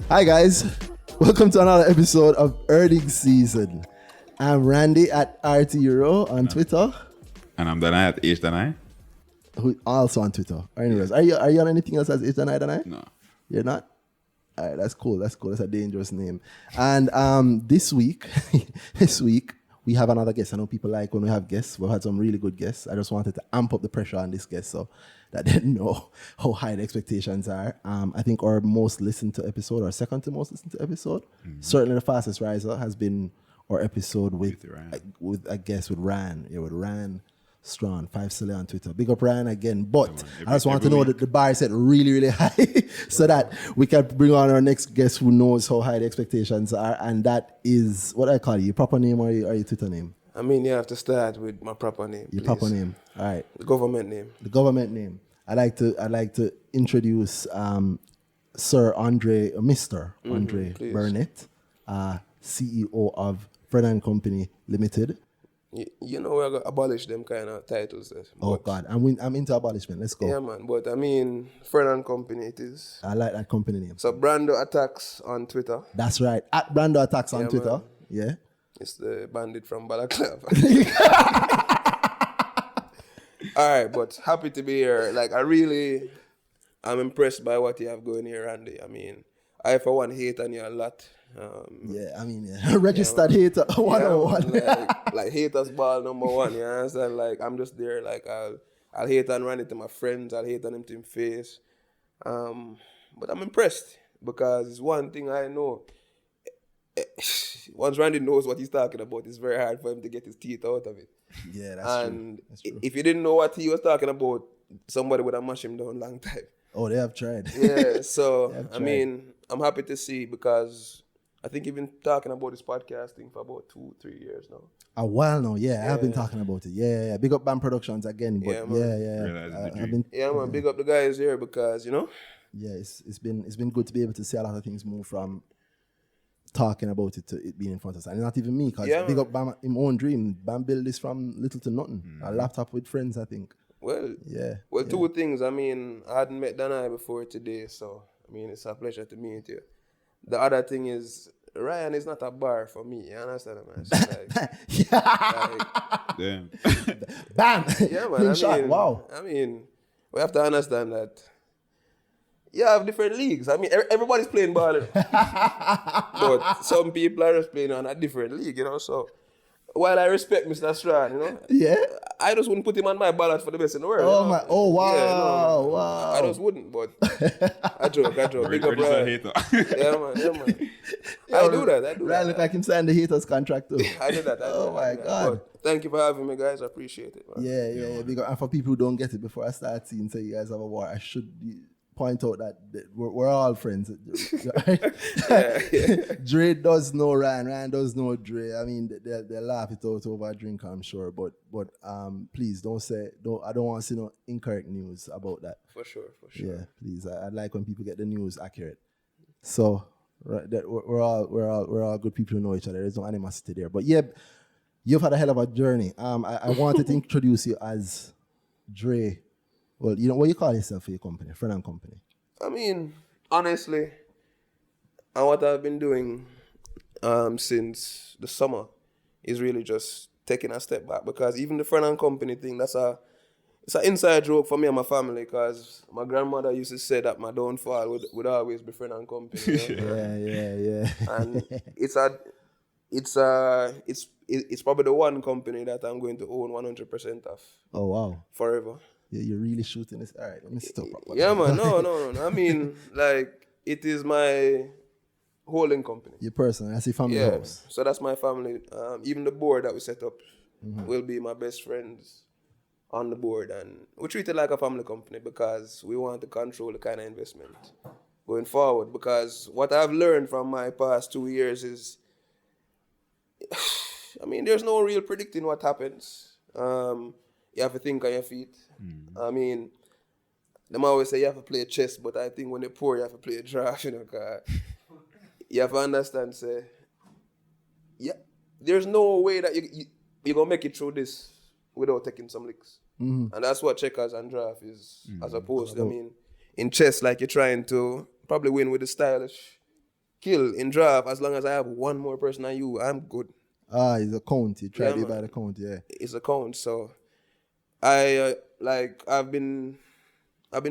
Hi guys, welcome to another episode of Earnings Season. I'm Randy at RT Euro on Twitter. And I'm Danhai at Danhai. Who also on Twitter. Anyways, are you on anything else as Danhai? No. You're not? Alright, that's cool. That's a dangerous name. And this week we have another guest. I know people like when we have guests. We've had some really good guests. I just wanted to amp up the pressure on this guest so that they know how high the expectations are. I think our most listened to episode, or second to most listened to episode, certainly the fastest riser has been our episode with a guest with Ran. Yeah, with Ran Strong, 5 Silly on Twitter. Big up Ryan again. But I just want to know that the bar is set really, really high so that we can bring on our next guest who knows how high the expectations are. And that is, what I call you, your proper name or your Twitter name? I mean, you have to start with my proper name. Your proper name. All right. The government name. The government name. I'd like to introduce Sir Andre, Mr. Andre Burnett, CEO of Fren and Company Ltd. You know, we're going to abolish them kind of titles. Oh, God. I'm into abolishment. Let's go. Yeah, man. But I mean, Fren and Company it is. I like that company name. So, Brando Attacks on Twitter. That's right. At Brando Attacks on Twitter. Man. Yeah. It's the bandit from Balaclava. All right, but happy to be here. Like, I'm impressed by what you have going here, Randy. I mean, I, for one, hate on you a lot. Registered hater 101. Like haters ball number one, you understand? Like, I'm just there, like, I'll hate on Randy to my friends, I'll hate on him to his face. But I'm impressed because it's one thing I know. Once Randy knows what he's talking about, it's very hard for him to get his teeth out of it. Yeah, that's true. If you didn't know what he was talking about, somebody would have mashed him down a long time. Oh, they have tried. Yeah, so, I mean, I'm happy to see because I think you've been talking about this podcasting for about 2-3 years now. A while now, yeah. I have been talking about it. Yeah. Big up Band Productions again. But man. Big up the guys here because, you know. Yeah, it's been good to be able to see a lot of things move from talking about it to it being in front of us. And not even me, because big up Bam, in my own dream. Bam built this from little to nothing. A laptop with friends, I think. Well, two things. I mean, I hadn't met Danhai before today, so, I mean, it's a pleasure to meet you. The other thing is, Ryan is not a bar for me. You understand, man? Damn. Bam! Yeah, man. Wow. I mean, we have to understand that you have different leagues. I mean, everybody's playing ball. But some people are just playing on a different league, you know? So, while I respect Mr. Strand, you know? Yeah? I just wouldn't put him on my ballot for the best in the world. Oh, you know? wow. Yeah, Wow. I just wouldn't, but I joke. Big up, Ryan. Yeah, man. I do that. Ryan look like him signing the haters contract too. I do that. My God. But thank you for having me, guys. I appreciate it, man. Yeah. Big up. And for people who don't get it, before I start seeing say you guys have a war, I should point out that we're all friends. Dre does know Ryan. Ryan does know Dre. I mean, they laugh it out over a drink, I'm sure. But please I don't want to see no incorrect news about that. For sure. Yeah, please. I like when people get the news accurate. So we're all good people who know each other. There's no animosity there. But yeah, you've had a hell of a journey. I wanted to introduce you as Dre. Well, you know what you call yourself for your company, Fren and Company? I mean, honestly, and what I've been doing since the summer is really just taking a step back, because even the Fren and Company thing, it's an inside joke for me and my family, because my grandmother used to say that my downfall would always be Fren and Company. You know? Yeah. And it's probably the one company that I'm going to own 100% of. Oh wow! Forever. Yeah, you're really shooting this. All right, let me stop. Yeah, man. No. I mean, like, it is my holding company. Your person, that's your family house. So that's my family. Even the board that we set up will be my best friends on the board, and we treat it like a family company because we want to control the kind of investment going forward. Because what I've learned from my past 2 years is, I mean, there's no real predicting what happens. You have to think on your feet. I mean, them always say you have to play chess, but I think when they pour, you have to play a draft, you know, cause you have to understand, say, yeah, there's no way that you're going to make it through this without taking some licks. And that's what checkers and draft is, as opposed to, I mean, in chess, like, you're trying to probably win with the stylish kill in draft, as long as I have one more person than you, I'm good. It's a count. You tried Yeah, it by man. the count, yeah. It's a count. So I've been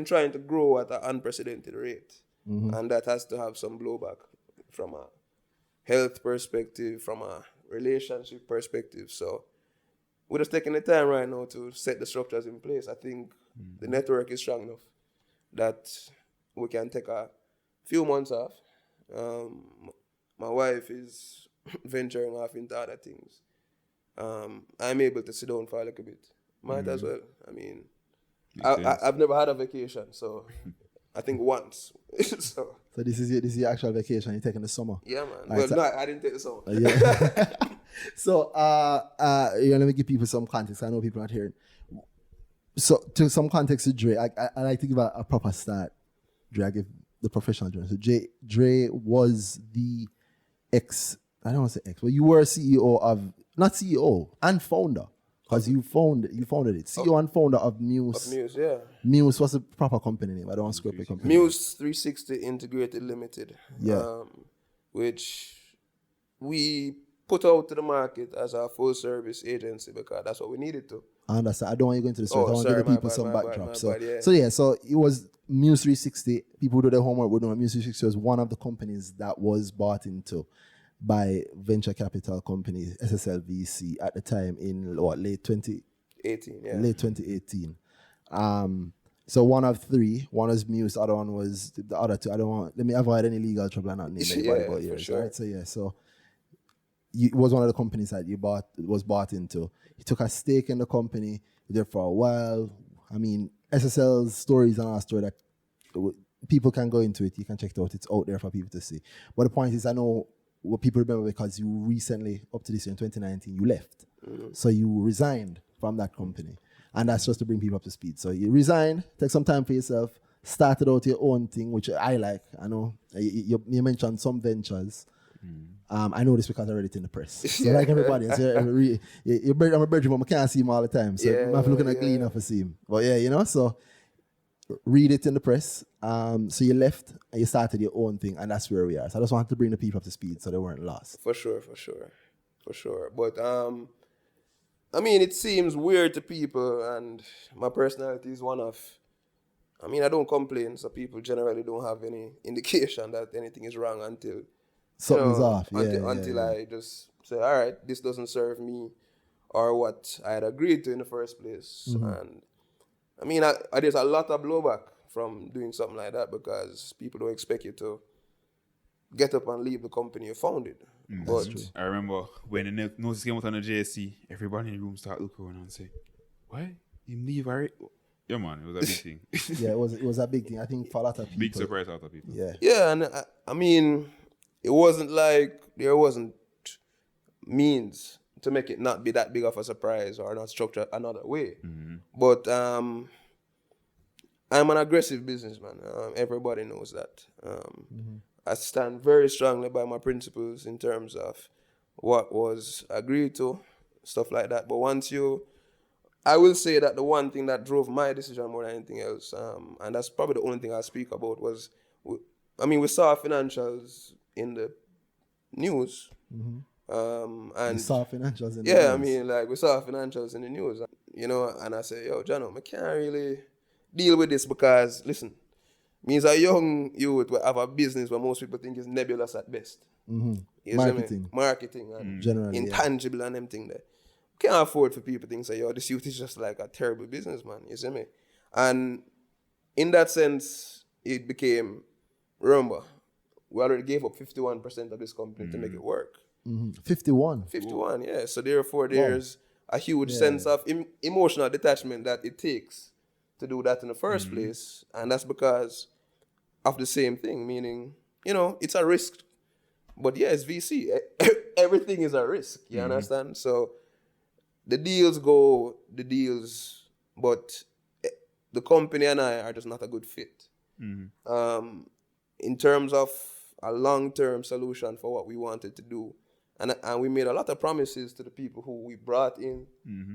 trying to grow at an unprecedented rate, and that has to have some blowback from a health perspective, from a relationship perspective. So we're just taking the time right now to set the structures in place. I think the network is strong enough that we can take a few months off. My wife is venturing off into other things. I'm able to sit down for a little bit. Might as well. I mean, I've never had a vacation, so I think once. so this is your actual vacation. You're taking the summer. yeah, man. All Well, right, no, I didn't take the summer. Yeah. So, let me give people some context. I know people are not hearing. So, to some context to Dre, I like to give a proper start. Dre, I give the professional journey. So, Dre was the I don't want to say ex, but you were CEO of, not CEO, and founder, because you founded it. CEO and founder of Muse. Of Muse, yeah. Muse was a proper company name. I don't want to screw up the company. Muse 360 Integrated Limited. Yeah. Which we put out to the market as a full service agency because that's what we needed to. I understand. I don't want you to go into the story. I want to sorry, give the people my some bad, backdrop. my So, bad, yeah. so it was Muse 360. People who do their homework would know that Muse 360 was one of the companies that was bought into by venture capital company SSLV.ja at the time in late 18, yeah. Late 2018. So one of three. One was Muse. The other one was the other two. Let me avoid any legal trouble and not name anybody Yeah, but for yours. sure. Right? So it was one of the companies that was bought into. He took a stake in the company. There for a while. I mean, SSL's story is another story that people can go into it. You can check it out. It's out there for people to see. But the point is, I know what people remember because you recently, up to this year in 2019, you left. So you resigned from that company. And that's just to bring people up to speed. So you resigned, take some time for yourself, started out your own thing, which I like. I know you mentioned some ventures. I know this because I read it in the press. So like everybody else, I'm a virgin, but I can't see him all the time. So I have to look at clean enough to see him. But yeah, so read it in the press. So you left and you started your own thing, and that's where we are. So I just wanted to bring the people up to speed so they weren't lost. For sure. But I mean, it seems weird to people, and my personality is one of, I mean, I don't complain, so people generally don't have any indication that anything is wrong until Something's off. Until I just say, all right, this doesn't serve me or what I had agreed to in the first place. And I mean, there's a lot of blowback from doing something like that because people don't expect you to get up and leave the company you founded. But I remember when the notice came out on the JSC, everybody in the room started looking around and say, "Why you leave already?" Yeah, man, it was a big thing. Yeah, it was a big thing. I think for a lot of people. Big surprise out of people. Yeah. and I mean, it wasn't like there wasn't means to make it not be that big of a surprise or not structured another way. But I'm an aggressive businessman. Everybody knows that. I stand very strongly by my principles in terms of what was agreed to, stuff like that. But I will say that the one thing that drove my decision more than anything else, and that's probably the only thing I'll speak about, was, we saw financials in the news. And we saw financials in the news. We saw financials in the news, and I say, yo, Jano, I can't really deal with this because, listen, me as a young youth will have a business where most people think is nebulous at best. Marketing and generally, intangible and them thing there. Can't afford for people to think, say, yo, this youth is just like a terrible businessman, you see me? And in that sense, it became, remember, we already gave up 51% of this company to make it work. 51? 51, yeah. So therefore, there's a huge sense of emotional detachment that it takes to do that in the first place. And that's because of the same thing, meaning, it's a risk. But yeah, it's VC. Everything is a risk, you understand? So the deals, but the company and I are just not a good fit. In terms of a long-term solution for what we wanted to do, And we made a lot of promises to the people who we brought in.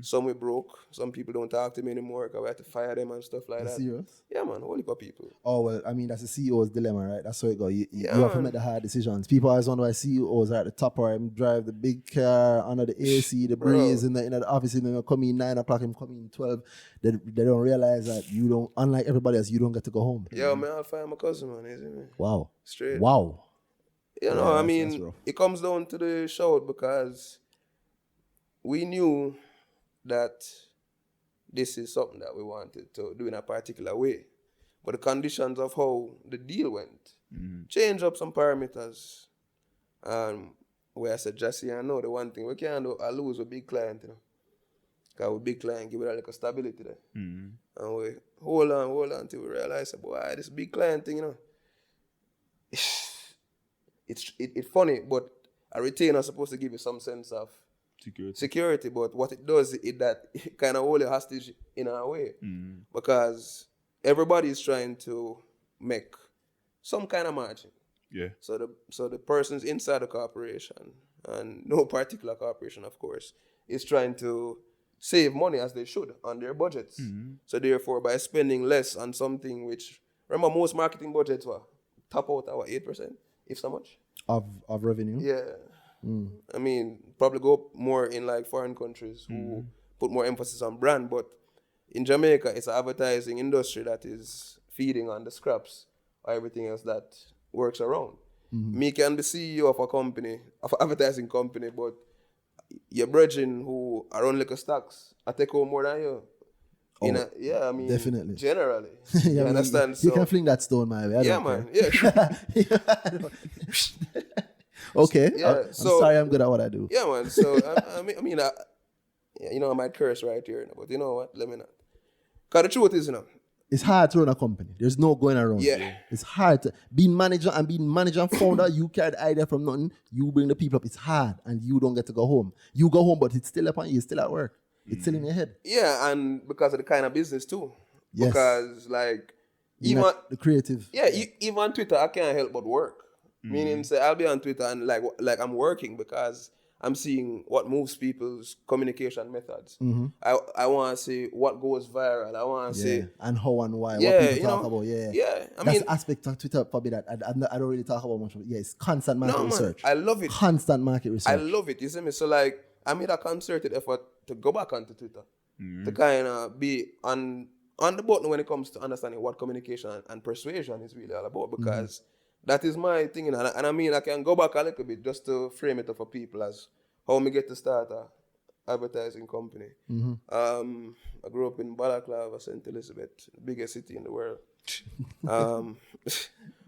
Some we broke. Some people don't talk to me anymore because we had to fire them and stuff like that. Serious? Yeah, man. Whole heap of people. Oh, well, I mean, that's the CEO's dilemma, right? That's how it goes. You Yeah, have to man. make the hard decisions. People always wonder why CEOs are at the top or them drive the big car under the AC, the breeze in the office, and then come in 9 o'clock and come in 12. They don't realize that you don't, unlike everybody else, you don't get to go home. Yeah, man. I'll fire my cousin, man. Isn't it? Wow. Straight. Wow. You know, I that's mean, rough. it comes down to the shout because we knew that this is something that we wanted to do in a particular way. But the conditions of how the deal went change up some parameters. Where I said, Jesse, I know the one thing we can't do, I lose a big client, you know. Because with big client, give it a little stability there. And we hold on till we realize, boy, this big client thing, you know. It's funny, but a retainer is supposed to give you some sense of security, but what it does is that it kind of hold you hostage in a way. Because everybody is trying to make some kind of margin. Yeah. So the persons inside the corporation, and no particular corporation, of course, is trying to save money as they should on their budgets. So therefore, by spending less on something which, remember, most marketing budgets were top out our 8%, if so much. Of revenue? Yeah. I mean, probably go up more in like foreign countries who put more emphasis on brand, but in Jamaica, it's an advertising industry that is feeding on the scraps or everything else that works around. Me can be CEO of a company, of an advertising company, but your brethren who are on liquor stocks, I take home more than you. I mean, definitely. Generally. Yeah, you understand? You can fling that stone my way. I don't man. care. Yeah. Okay. Yeah, I'm sorry, I'm good at what I do. Yeah, man. So, I might curse right here, but you know what? Let me not. Because the truth is, It's hard to run a company. There's no going around. Yeah. It's hard to being manager and founder. You carry the idea from nothing. You bring the people up. It's hard, and you don't get to go home. You go home, but it's still upon you. It's still at work. It's still in your head. Yeah, and because of the kind of business too. Yes. Because like Even the creative. Yeah, even on Twitter, I can't help but work. Meaning, say I'll be on Twitter and like I'm working because I'm seeing what moves people's communication methods. I want to see what goes viral. I want to see and how and why. Yeah, what people talk about. Yeah. Yeah, That's the aspect of Twitter probably that I don't really talk about much. Yeah, it's constant market research. I love it. Constant market research. I love it. You see me? So like I made a concerted effort to go back onto Twitter to kind of be on the button when it comes to understanding what communication and persuasion is really all about, because that is my thing. And I mean, I can go back a little bit just to frame it up for people as how me get to start a advertising company. I grew up in Balaclava, St. Elizabeth, the biggest city in the world.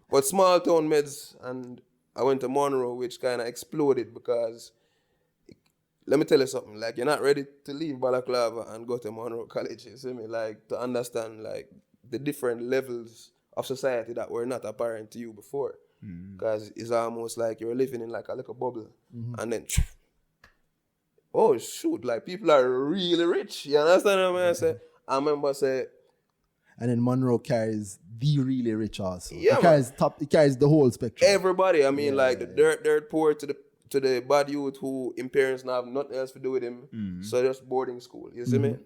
But small town meds, and I went to Monroe, which kind of exploded because, let me tell you something, like you're not ready to leave Balaclava and go to Monroe College, you see me? Like to understand like the different levels of society that were not apparent to you before. Because it's almost like you're living in like a little bubble. And then, oh shoot, like people are really rich. You understand what I say? I remember say, and then Monroe carries the really rich also. Yeah, it carries the whole spectrum. Everybody, I mean, like the dirt poor to the bad youth who in parents now have nothing else to do with him. So just boarding school. You see me?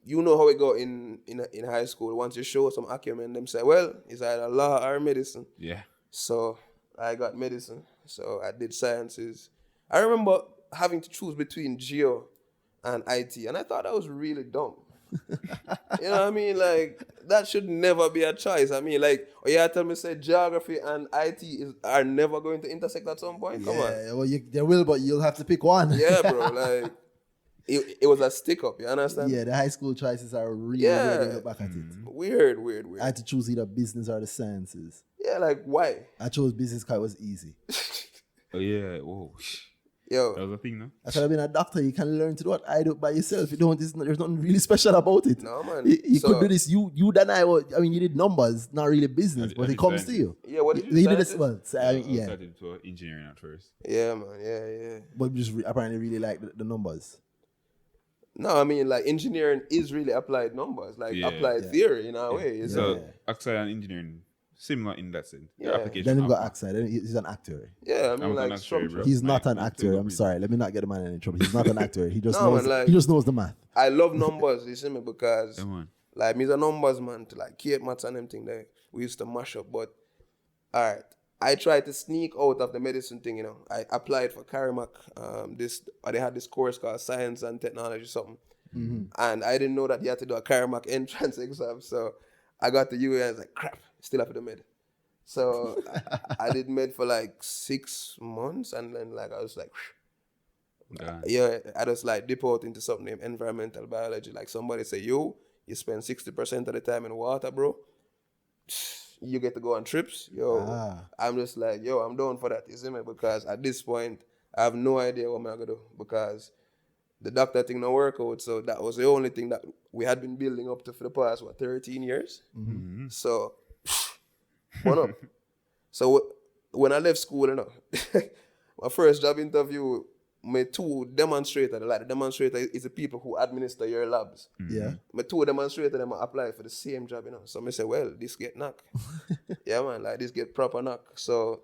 You know how it go in high school. Once you show some acumen, them say, well, it's either law or medicine. Yeah. So I got medicine. So I did sciences. I remember having to choose between geo and IT, and I thought that was really dumb. You know what I mean? Like, that should never be a choice. I mean, like, tell me, say, geography and IT are never going to intersect at some point? Come on. Well, they will, but you'll have to pick one. Yeah, bro. Like, it was a stick-up, you understand? Yeah, the high school choices are really weird to look back at it. Weird. I had to choose either business or the sciences. Yeah, like, why? I chose business because it was easy. Oh, yeah. Whoa. Yo. That was a thing, no? I could have been a doctor. You can learn to do what I do by yourself. There's nothing really special about it. No, man. You could do this. You Danhai, I mean, you did numbers, not really business, but it comes to you. Yeah, what did you you did this? Well, I started to engineering at first. Yeah, man. Yeah. But you just apparently really like the numbers. No, I mean, like, engineering is really applied numbers, like applied theory in a way. So, actually, an engineering Similar in that sense. The Yeah. application. Then he got of- actor. Then he's an actor. Yeah, I I'm mean, not like an actuary, structure. bro. He's not an Like, actor. I'm sorry. Let me not get the man in trouble. He's not an actor. He just No, knows. man, like- he just knows the math. I love numbers, you see me, because Come on. like me's a numbers man to like Kate maths and them thing that we used to mash up. But alright. I tried to sneak out of the medicine thing, you know. I applied for Carimac. They had this course called Science and Technology something. And I didn't know that you had to do a Carimac entrance exam. So I got to UA and I was like, crap, still have to do med. So I did med for like 6 months, and then like I was like, Damn. yeah, I just like dip out into something named environmental biology. Like somebody say, yo, you spend 60% of the time in water, bro. You get to go on trips. Yo, I'm just like, yo, I'm down for that, you see me? Because at this point, I have no idea what I'm going to do. Because the doctor thing don't work out. So that was the only thing that we had been building up to for the past, 13 years? So, one up. So when I left school, you know, my first job interview, my 2 demonstrators, like the demonstrator is the people who administer your labs. Yeah. My 2 demonstrators, them apply for the same job, you know. So I say, well, this get knock. Yeah, man, like this get proper knock. So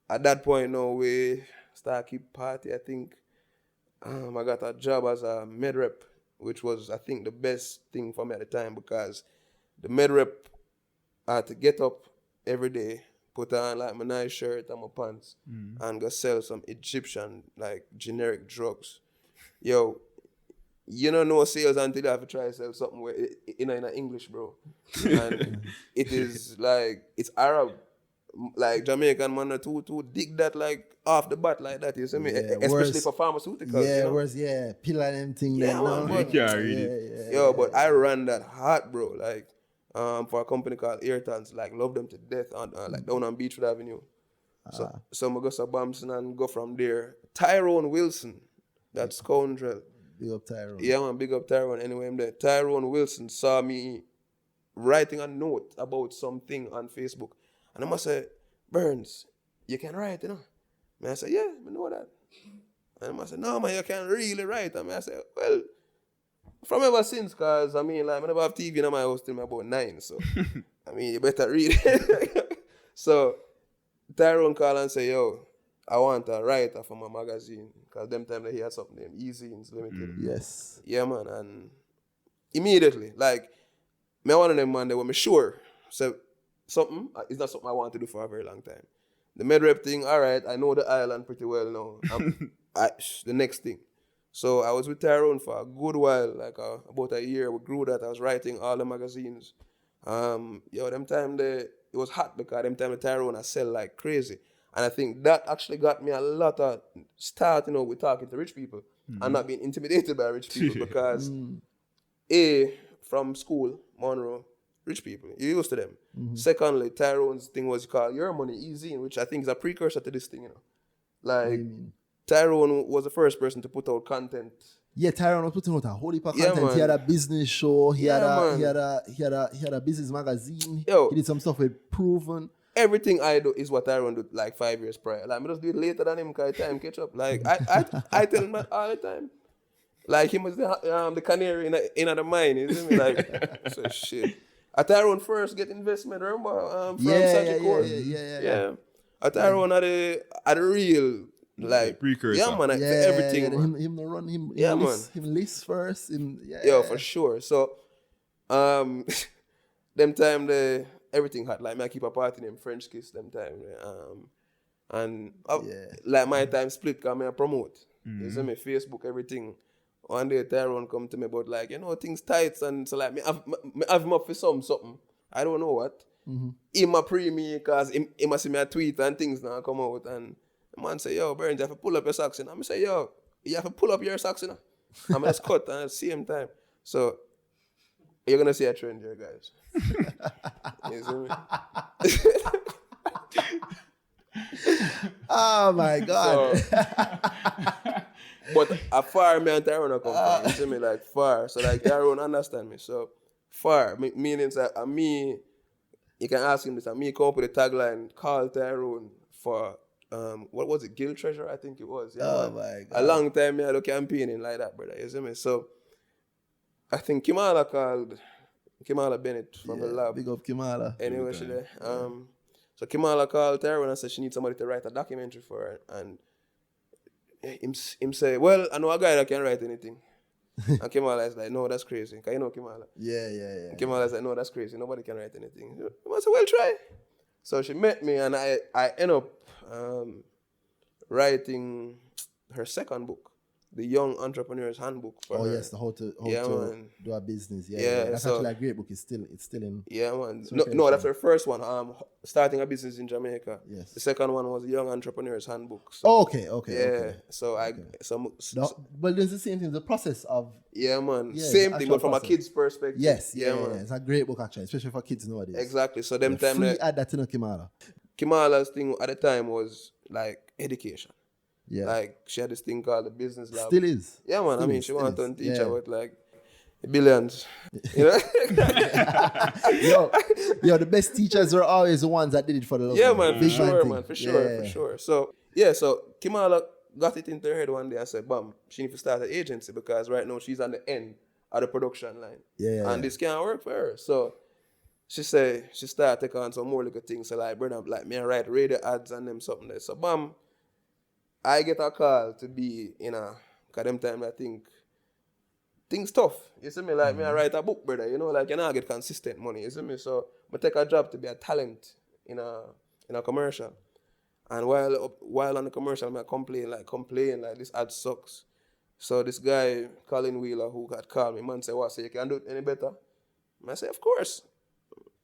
at that point, now we start keep party. I think I got a job as a med rep, which was, I think, the best thing for me at the time, because the med rep, I had to get up every day, put on like my nice shirt and my pants, and go sell some Egyptian like generic drugs. Yo, you don't know sales until you have to try to sell something where in English, bro. And it is like, it's Arab. Like Jamaican man to dig that like off the bat like that, you see me? Yeah, Especially for pharmaceuticals. Yeah, you know? where's pill and them thing. Yeah, there, man, no? but- You can't read it. Yo, but I ran that hard, bro. Like, for a company called Airtons, like, love them to death on like down on Beachwood Avenue. So I go to Bamson and go from there. Tyrone Wilson, that scoundrel. Big up Tyrone. Yeah, man, big up Tyrone. Anyway, I'm there. Tyrone Wilson saw me writing a note about something on Facebook, and I must say, Burns, you can write, you know. And I said, yeah, I know that. And I said, no, man, you can't really write. And I said, well, from ever since, because, I mean, like, I never have TV in my house till I'm about 9, so, I mean, you better read it. So, Tyrone called and said, yo, I want a writer for my magazine, because them time that he had something named Easy's Limited. Yes. Yeah, man, and immediately, like, me one of them, man, they were me sure. So, something, it's not something I want to do for a very long time. The med rep thing, all right, I know the island pretty well now. The next thing. So I was with Tyrone for a good while, like about a year. We grew that. I was writing all the magazines. Them time it was hot because them time the Tyrone I sell like crazy. And I think that actually got me a lot of start, you know, with talking to rich people and not being intimidated by rich people because from school, Monroe, rich people, you're used to them. Secondly, Tyrone's thing was called Your Money Easy, which I think is a precursor to this thing, you know. Like, Tyrone was the first person to put out content. Yeah, Tyrone was putting out a whole heap of Yeah, content. man. He had a business show. He had Yeah, a business magazine. Yo. He did some stuff with Proven. Everything I do is what Tyrone did like 5 years prior. Like, I just do it later than him because time catch up. Like, I tell him that all the time. Like, him was the canary in the mine. You see me? Like, so shit. Tyrone first get investment, remember? From Yeah. Tyrone had a real, like, precursor. yeah, man, for everything. Man. Him no run him. Yeah, him man. list, him list first. Yeah, for sure. So, them time everything hot. Like, me I keep a party named French Kiss them time. Like my time split because I promote. You see me, Facebook, everything. One day Tyrone come to me about like, you know, things tight, and so like me have him up for something. I don't know what. He ma pre me because he must see me a tweet and things now come out, and the man say, yo, Burns, you have to pull up your socks. And I say, yo, you have to pull up your socks, you know. I'm just cut at the same time. So you're gonna see a trend here, guys. You see me? Oh my God. But far me and Tyrone come from, you see me, like far. So like Tyrone understand me. So far, meaning that me, you can ask him this, and me come up with a tagline, call Tyrone for, what was it, Guild Treasure, I think it was. Yeah, Oh man. my God. A long time me I do campaigning like that, brother, you see me. So I think Kimala called Kimala Bennett from the lab. Big up Kimala. Anyway, she there. So Kimala called Tyrone and said she needs somebody to write a documentary for her. And him say, well, I know a guy that can write anything. And Kimala is like, no, that's crazy. Because you know Kimala. Yeah. And Kimala is like, no, that's crazy. Nobody can write anything. I said, well, try. So she met me and I end up writing her second book, The Young Entrepreneur's Handbook. For her. Yes, the how to do a business. That's actually a great book. It's still in. Yeah, man. No, that's her first one. Starting a business in Jamaica. Yes. The second one was The Young Entrepreneur's Handbook. So, Okay. Yeah. So but there's the same thing. The process of. Yeah, man. Yeah, same thing, but from process. a kid's perspective. Yes. Yeah, Yeah. man. It's a great book actually, especially for kids nowadays. Exactly. So them time free add that to Kimala. Kimala's thing at the time was like education. Yeah. Like she had this thing called the business lab. Still is. Yeah, man. Still She wanted to teach yeah. about like billions. You know? yo, the best teachers are always the ones that did it for the love. Yeah, man, Big for sure. So Kimala got it into her head one day. I said, bam, she need to start an agency because right now she's on the end of the production line. And this can't work for her. So she said she started taking on some more little things. So like, brother, like me, I write radio ads and them something there. So bam, I get a call to be in cause them time I think things tough. You see me? Like me, I write a book, brother. You know, like you know, I get consistent money. You see me? So I take a job to be a talent in a commercial. And while on the commercial, I complain like this ad sucks. So this guy, Colin Wheeler, who had called me, man said, what, so you can do it any better? I say, of course.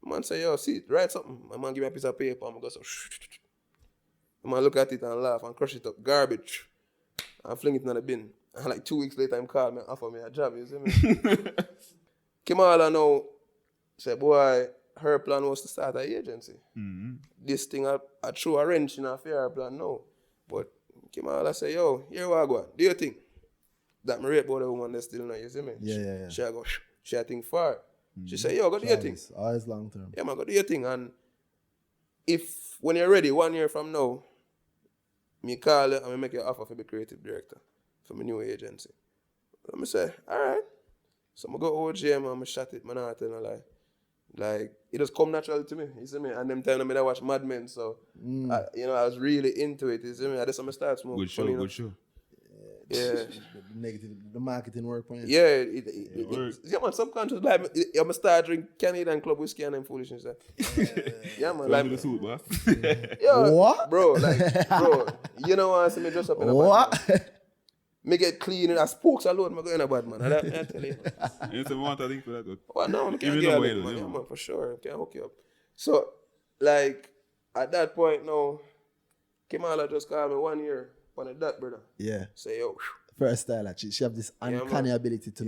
Man say, yo, see, write something. My man give me a piece of paper. I'm go so man look at it and laugh and crush it up. Garbage. And fling it in the bin. And like 2 weeks later, him called me and offer me a job. You see me? Kimala now said, boy, her plan was to start an agency. This thing, I threw a wrench in her fair plan now. But Kimala said, yo, here what I go. Do you think that me rate about the woman that still know, you see me? Yeah. She think far. She said, yo, go do your thing. Always long term. Yeah, man, go do your thing. And when you're ready, 1 year from now, me call you and me make you an offer for be creative director for my new agency. And I say, all right. So I go OG, man, I shot it, man, I tell you lie. Like, it just come natural to me, you see me? And them time I watch Mad Men, so, I was really into it, you see me? I just start smoking. Good show. Yeah. The marketing work point. Yeah, yeah, man, subconscious, like, I'm start drink Canadian Club whiskey and them foolishness. Yeah, man. Like, the suit, boss. Yeah, what? Bro, you know what I see me dress up in a bad man. Me get clean and I spokes alone, I go in a bad man. I tell you. You say want a thing for that? Well, no, I can't get a link, man. Yeah, man, for sure. I can hook you up. So, like, at that point now, Kimala just called me 1 year on the dot, brother. Yeah. Say, yo. First style, actually. She have this uncanny ability to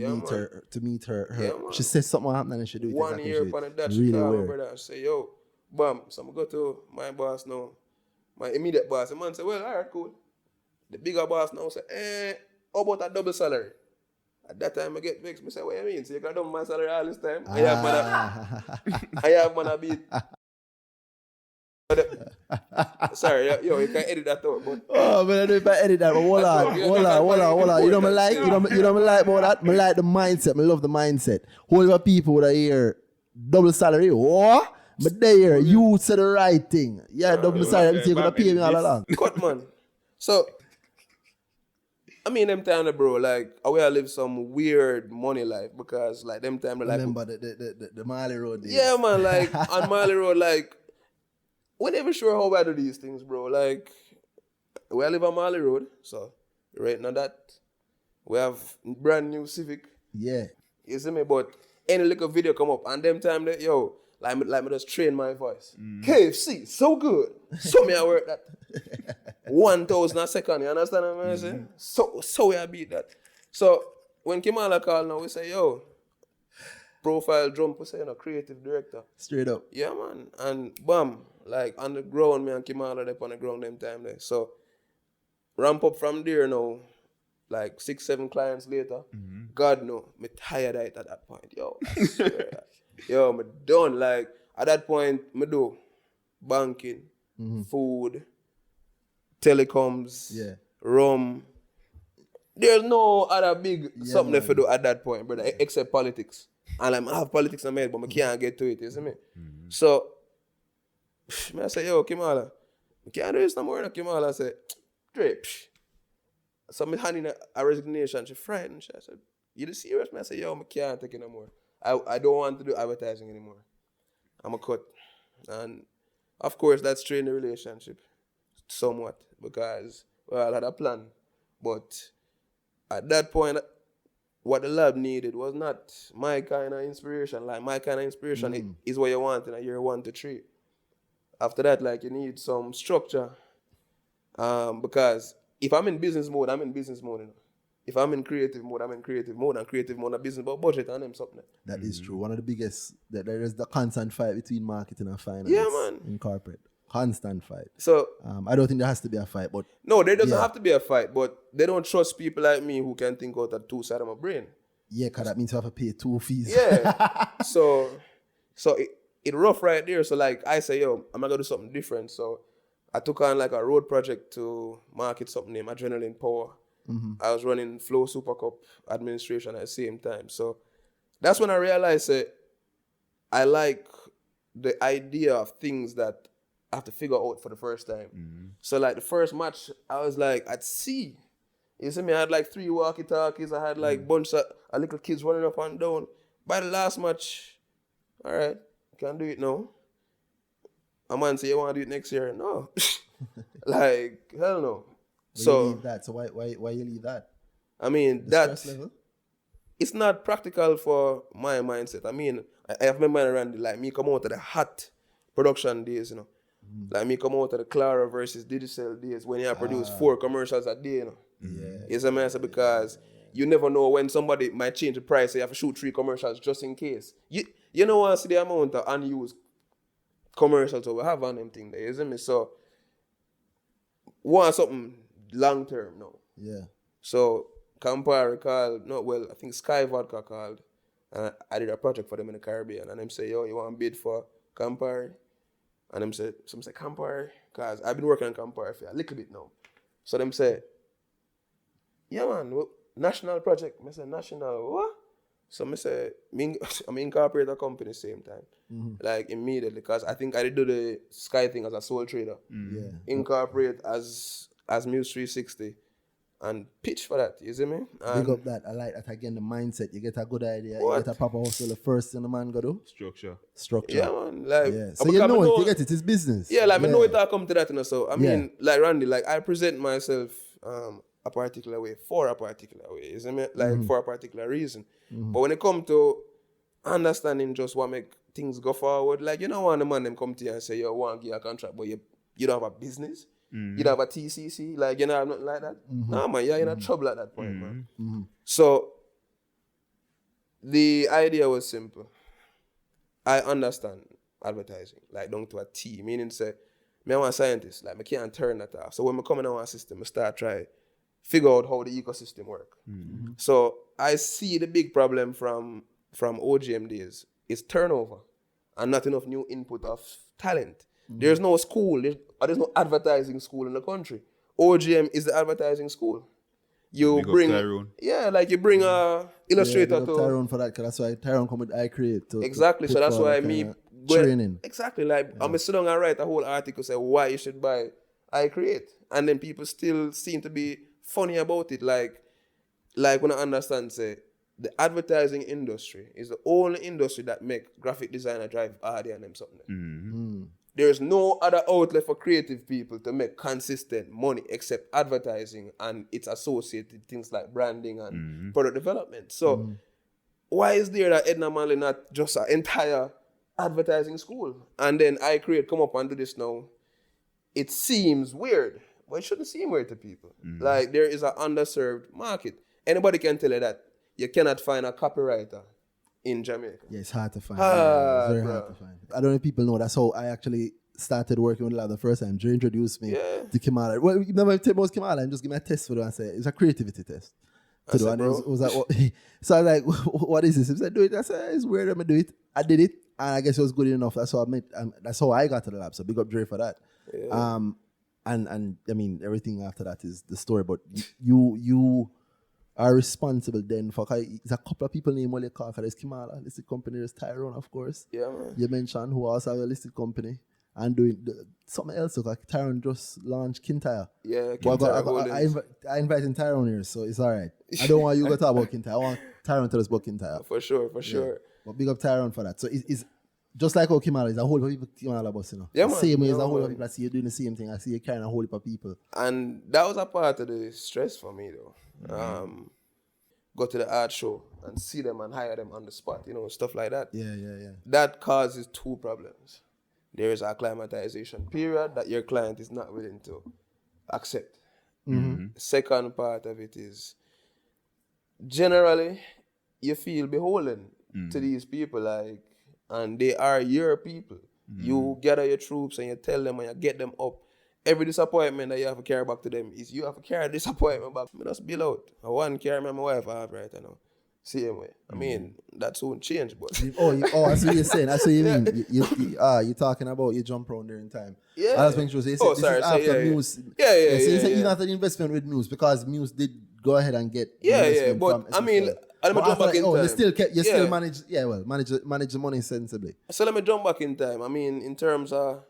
meet her. Yeah, she says something happening and she do it 1 exactly. year on the dot, she called me, brother, and say, yo, bam. So I go to my boss now, my immediate boss. The man say, well, all right, cool. The bigger boss now say, how about a double salary? At that time, I get vexed. I say, what do you mean? So you can double my salary all this time? I have man a beat. Sorry, yo, you can edit that out. But oh, man, I don't know if I edit that, but hold on. You know me like, you know me like about that? Me like the mindset. Me love the mindset. Whole lot of people would hear double salary. What? But there, you said the right thing. Yeah, double salary. You're gonna pay me all along. Cut, man. So, I mean, them time, bro, like, I will live some weird money life because, like, them time, like, remember the Marley Road days. Yeah, man, like, on Marley Road, like, we're never sure how I do these things, bro. Like, we live on Marley Road, so right now that we have brand new Civic. Yeah. You see me? But any little video come up, and them time that, yo, like me just train my voice. KFC, so good. So me I work that 1,000 a second, you understand what I'm saying? So we I beat that. So when Kimala called now, we say, yo, profile jump, we say, creative director. Straight up. Yeah, man. And bam, like on the ground, me and Kimala up on the ground them time there. So ramp up from there now, like 6-7 clients later. God no, me tired of it at that point. Yo, I swear. Yo, me done. Like at that point, me do banking, food, telecoms, rum. There's no other big something to do at that point, brother, except politics. And like, I have politics in my head, but I can't get to it, you see me? So, I say, yo, Kimala, I can't do this no more. Kimala said, Dre, so I hand in a resignation. She frightened. She said, you the serious? I said, yo, I can't take it no more. I don't want to do advertising anymore. I'm a cut. And of course, that strained the relationship somewhat because, well, I had a plan. But at that point, what the lab needed was not my kind of inspiration. Like, my kind of inspiration is what you want in a year 1 to 3. After that, like, you need some structure. Because if I'm in business mode, I'm in business mode. You know? If I'm in creative mode, I'm in creative mode. And creative mode, a business about budget and them something. That is true. One of the biggest, there is the constant fight between marketing and finance. Yeah, man. In corporate. Constant fight. So I don't think there has to be a fight, but no, there doesn't have to be a fight, but they don't trust people like me who can think out of 2 sides of my brain. Yeah, because that means you have to pay 2 fees. Yeah. so it rough right there. So like I say, yo, I'm gonna do something different. So I took on like a road project to market something named Adrenaline Power. I was running Flow Super Cup administration at the same time. So that's when I realized that I like the idea of things that I have to figure out for the first time. So like the first match, I was like at sea. You see me, I had like 3 walkie-talkies. I had like bunch of little kids running up and down. By the last match, all right, can't do it now. A man say, you want to do it next year? No. Like, hell no. So you leave that. So why you leave that? I mean, stress level? It's not practical for my mindset. I mean, I have my mind around it. Like me come out of the hot production days, you know. Like me come out of the Clara versus Digital days when you produce 4 commercials a day, you know. It's a mess because you never know when somebody might change the price, so you have to shoot 3 commercials just in case. You know what, see the amount of unused commercials that we have on them thing there, isn't it? So want something long term now. Yeah. So Campari called, I think Sky Vodka called, and I did a project for them in the Caribbean, and them say, yo, you want to bid for Campari? And them say, Campari, because I've been working on Campari for a little bit now. So them say, yeah man, national project. I say, national, what? So I say, I'm incorporate a company same time. Like immediately, because I think I did do the Sky thing as a sole trader. Yeah. Incorporate as Muse 360 and pitch for that, you see me? And big up that. I like that again, the mindset. You get a good idea, you get a proper hustle, the first thing the man go do. Structure. Yeah, man. Like, so you know it, you get it, it's business. Yeah, like I know it all come to that, you know. So I mean, like Randy, like I present myself a particular way for a particular way, you see me? Like for a particular reason. But when it come to understanding just what make things go forward, like you know when the man them come to you and say, yo, I want to give you a contract, but you don't have a business. You don't have a TCC, like, you know, nothing like that. Nah, man, you're in trouble at that point, man. So, the idea was simple. I understand advertising, like, down to a T, meaning, say, I'm a scientist, like, I can't turn that off. So, when I come in our system, I start trying to figure out how the ecosystem works. So, I see the big problem from OGM days is turnover and not enough new input of talent. There's no school, there's no advertising school in the country. OGM is the advertising school. You bring, like you bring a illustrator to Tyrone for that, because that's why Tyrone come with iCreate. Exactly, so that's why training. Exactly, like I'm sit down and write a whole article say why you should buy iCreate, and then people still seem to be funny about it. Like when I understand, say the advertising industry is the only industry that make graphic designer drive audio and them something. There's no other outlet for creative people to make consistent money except advertising and its associated things like branding and product development. So why is there that Edna Manley not just an entire advertising school? And then iCreate come up and do this now. It seems weird, but it shouldn't seem weird to people. Like there is an underserved market. Anybody can tell you that you cannot find a copywriter in Jamaica. Yeah, it's hard to find. It's very hard to find. I don't know if people know. That's how I actually started working with Lab the first time. Jay introduced me to Kimala. Well, you never tell me about Kimala and just give me a test for it and say it's a creativity test. To do. And it was like, so I was like, what is this? He said, do it. I said, it's weird. I'm gonna do it. I did it, and I guess it was good enough. That's how that's how I got to the lab. So big up Dre for that. Yeah. And I mean everything after that is the story. But you are responsible then for, there's a couple of people named Wale Kaka, there's Kimala, listed company, there's Tyrone, of course. Yeah, man. You mentioned who also have a listed company and doing something else. So like Tyrone just launched Kintyre. Yeah, But Kintyre I invited Tyrone here, so it's all right. I don't want you to talk about Kintyre. I want Tyrone to tell us about Kintyre. For sure. But big up Tyrone for that. So it's just like how Kimala is a whole heap of people Kimala boss, you know. Yeah, the man. same way Yeah, as a whole heap of man. people. I see you doing the same thing. I see you carrying a whole heap of people. And that was a part of the stress for me, though. Go to the art show and see them and hire them on the spot, you know, stuff like that. Yeah. That causes two problems. There is a acclimatization period that your client is not willing to accept. The second part of it is generally you feel beholden to these people, like, and they are your people. You gather your troops and you tell them and you get them up. Every disappointment that you have to carry back to them is you have to carry disappointment back. I just bill out. I want to carry my wife I have right now. Same way. I mean, that soon change, but... I see what you're saying. That's what you mean. You're talking about you jump around there in time. Yeah. I was making sure. So you said this is after Muse. Yeah. So you said even after the investment with Muse, because Muse did go ahead and get the investment but from I mean, let me jump back in time. You still manage the money sensibly. So let me jump back in time. I mean, in terms of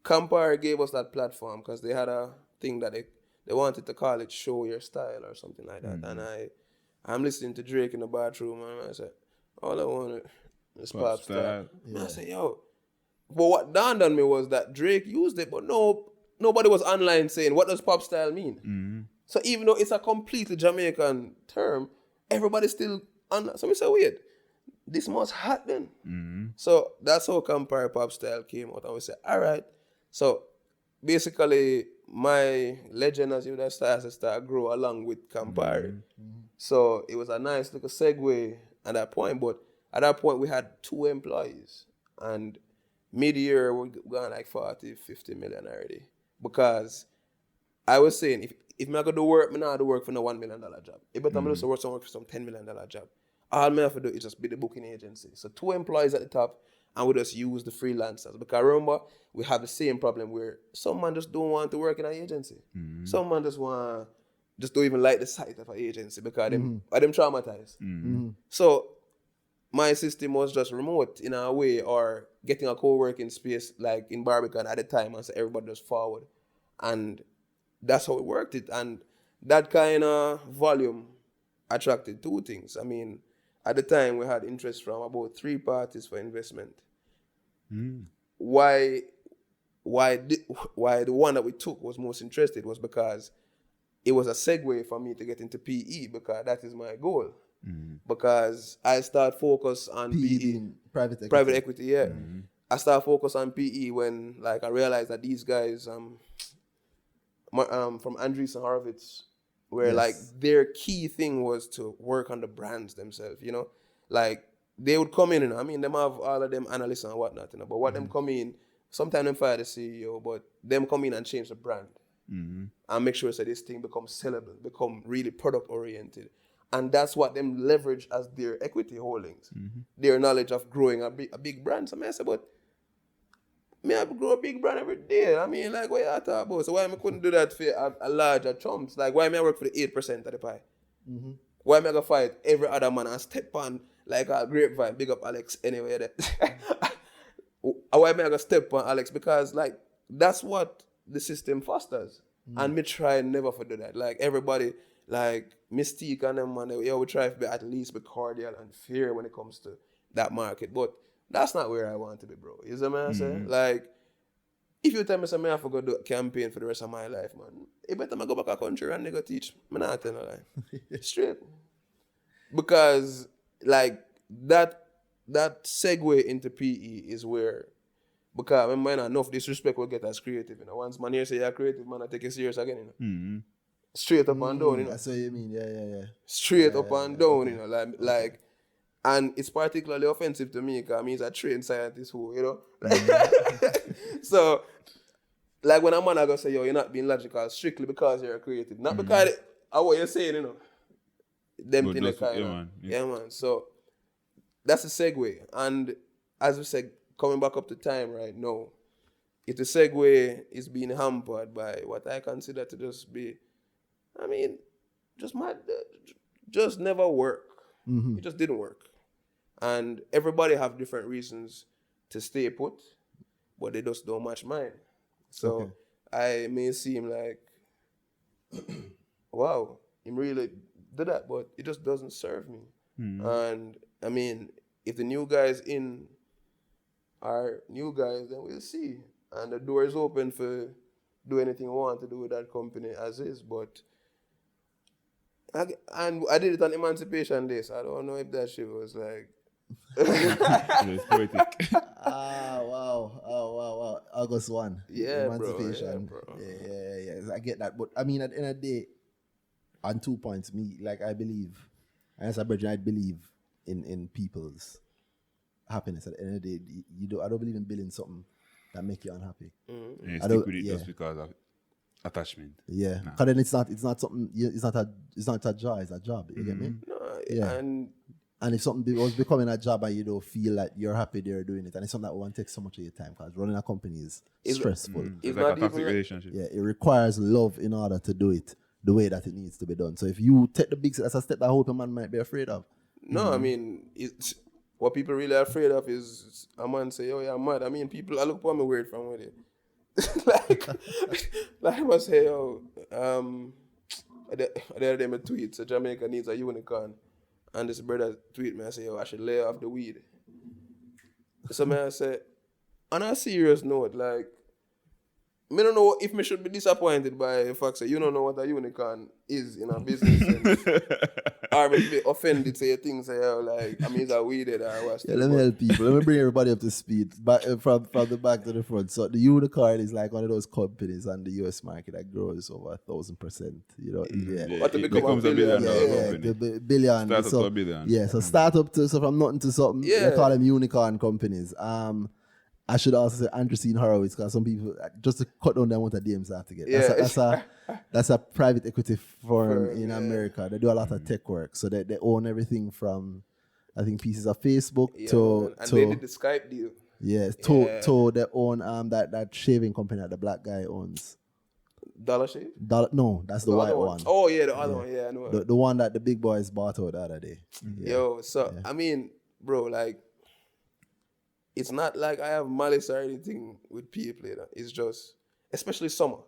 Campari gave us that platform because they had a thing that they wanted to call it Show Your Style or something like that. And I'm listening to Drake in the bathroom and I said, all I want is pop style. Yeah. I said, yo. But what dawned on me was that Drake used it, but nobody was online saying, what does pop style mean? So even though it's a completely Jamaican term, everybody's still on that. So we said, wait, this must happen. So that's how Campari pop style came out. And we said, all right. So basically, my legend as you that starts to start grow along with Campari. So it was a nice little segue at that point. But at that point, we had 2 employees. And mid-year, we're going like 40, 50 million already. Because I was saying, if I'm going to do work, I'm not going to work for no $1 million job. If I'm going to work for some $10 million job, all I have to do is just be the booking agency. So 2 employees at the top, and we just use the freelancers. Because remember, we have the same problem where some man just don't want to work in an agency. Some man just don't even like the sight of an agency because them traumatized. So my system was just remote in a way, or getting a co-working space like in Barbican at the time, and so everybody just forward. And that's how it worked it. And that kind of volume attracted 2 things. I mean, at the time we had interest from about 3 parties for investment. Why the one that we took was most interested was because it was a segue for me to get into PE, because that is my goal. Because I start focus on PE, private equity, yeah. I start focus on PE when like I realized that these guys from Andreessen Horowitz, where like their key thing was to work on the brands themselves, you know, like they would come in, I mean, them have all of them analysts and whatnot, you know, but what them come in, sometimes them fire the CEO, but them come in and change the brand and make sure that this thing becomes sellable, become really product oriented. And that's what them leverage as their equity holdings, their knowledge of growing a big brand. So I said, but me I grow a big brand every day. I mean, like, what you talking about? So why I couldn't do that for a larger chumps? Like, why me I work for the 8% of the pie? Why me I go fight every other man and step on like a grapevine? Big up Alex anyway. That. Why me I go step on Alex? Because like that's what the system fosters. And me try never to do that. Like everybody, like Mystique and them, man, we try to be at least be cordial and fair when it comes to that market. But that's not where I want to be, bro. You see what I'm saying? Like, if you tell me something I have to go do a campaign for the rest of my life, man, it better I go back to country and they go teach. I'm not telling you lie. Straight. Because, like, that segue into PE is where, because when man enough disrespect will get us creative, you know. Once man here say you're creative, man, I take it serious again, you know. Straight up and down, you know. That's what you mean, yeah. Straight up and down, you know, like, and it's particularly offensive to me because he's a trained scientist who, you know. So, like when a man I go say, yo, you're not being logical strictly because you're creative, not because of what you're saying, you know. Them thing kind of, yeah, man. So that's a segue, and as we said, coming back up to time right now, if the segue is being hampered by what I consider to just be, I mean, just mad, just never work. It just didn't work. And everybody have different reasons to stay put, but they just don't match mine. So I may seem like, wow, he really did that, but it just doesn't serve me. And I mean, if the new guys in are new guys, then we'll see. And the door is open for do anything we want to do with that company as is. But I did it on Emancipation Day, so I don't know if that shit was like. It's poetic. Wow. August 1. Yeah, Emancipation. bro. Yeah. I get that. But I mean, at the end of the day, on 2 points, I believe, as a virgin, I believe in people's happiness. At the end of the day, I don't believe in building something that make you unhappy. And you stick with it just because of attachment. Yeah, because then it's not something. It's not a joy. It's a job. You get me? No, Yeah. And if something was becoming a job and you don't feel like you're happy there doing it, and it's something that won't take so much of your time, because running a company is stressful. It's not like a toxic even relationship. Yeah, it requires love in order to do it the way that it needs to be done. So if you take the big step, that's a step that I hope a man might be afraid of. No, I mean, it's what people really are afraid of is a man say, "Oh, yeah, I'm mad." I mean, people, I look for me weird from with it. like I must say, "Oh, the other day, my tweet, so Jamaica needs a unicorn." And this brother tweet me, I say, "Yo, I should lay off the weed." So man, I say, on a serious note, like, I don't know if me should be disappointed by the fact that you don't know what a unicorn is in a business sense. Or me be offended to your things, say, "Oh, like, I mean, it's a weeded or what's Yeah, let me help people. Let me bring everybody up to speed. Back, from the back to the front. So the unicorn is like one of those companies on the US market that grows over 1,000%. You know, But to It become becomes a $1 billion billion, company. the billion. Startup to a billion. Yeah, so startup to so from nothing to something. Yeah. They call them unicorn companies. I should also say Andrew Horowitz, because some people just to cut down the amount of DMs I have to get. Yeah. That's a private equity firm in yeah. America. They do a lot of tech work, so they own everything from, I think, pieces of Facebook Yeah, to and they did the Skype deal. yes to they own that shaving company that the black guy owns. Dollar Shave? No, that's the white other one. Oh yeah, the other one. Yeah, I know. The one that the big boys bought out the other day. Yeah. Yo, so I mean, bro, like, it's not like I have malice or anything with people. It's just, especially summer,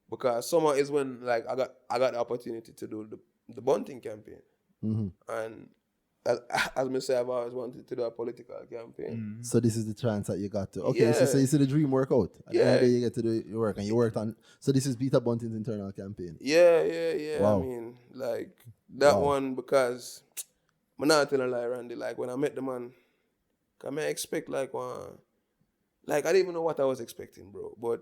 because summer is when like I got the opportunity to do the bunting campaign, and as I say, I've always wanted to do a political campaign. So this is the chance that you got to. Okay, Yeah. so you see the dream work out. At the end of the day, Yeah. you get to do your work, and you worked on. So this is Peter Bunting's internal campaign. Yeah. Wow. I mean, like that one, because I'm not telling a lie, Randy. Like when I met the man, I may expect like one, like I didn't even know what I was expecting, bro. But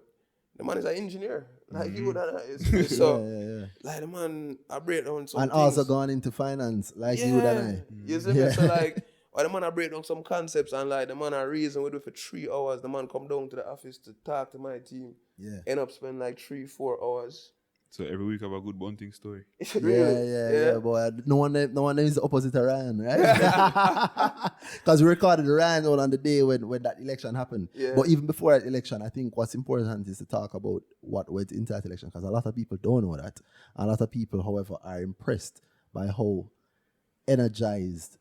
the man is an engineer, like you and I. So Yeah. like the man, I break down some And things. also gone into finance, like you and I. You see me? So like, the man I break down some concepts, and like the man I reason with it for 3 hours. The man come down to the office to talk to my team. Yeah. End up spending like 3-4 hours. So every week I have a good bunting story. Yeah, boy. No one is the opposite of Ryan, right? Because we recorded Ryan on the day when that election happened. Yeah. But even before that election, I think what's important is to talk about what went into that election, because a lot of people don't know that. A lot of people, however, are impressed by how energized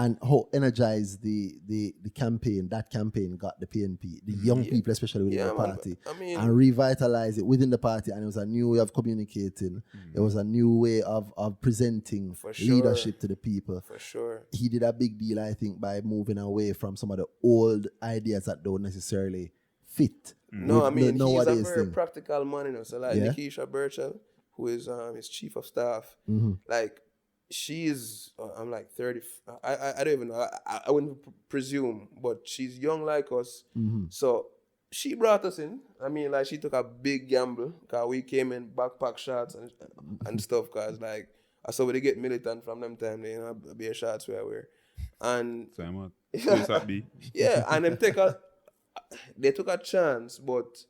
the campaign got the PNP, the young people especially within the party, I mean, and revitalize it within the party. And it was a new way of communicating. It was a new way of presenting leadership to the people. For sure. He did a big deal, I think, by moving away from some of the old ideas that don't necessarily fit. No, I mean, he's a very thing. practical man, you know. So like Nikisha Burchell, who is his chief of staff, like, she's I'm like 30. I don't even know. I wouldn't presume, but she's young like us. So she brought us in. I mean, like, she took a big gamble, because we came in backpack shots and stuff. Because like I saw they get militant from them time. They beer shots where I wear, and So I'm out. yeah, and they took a chance, but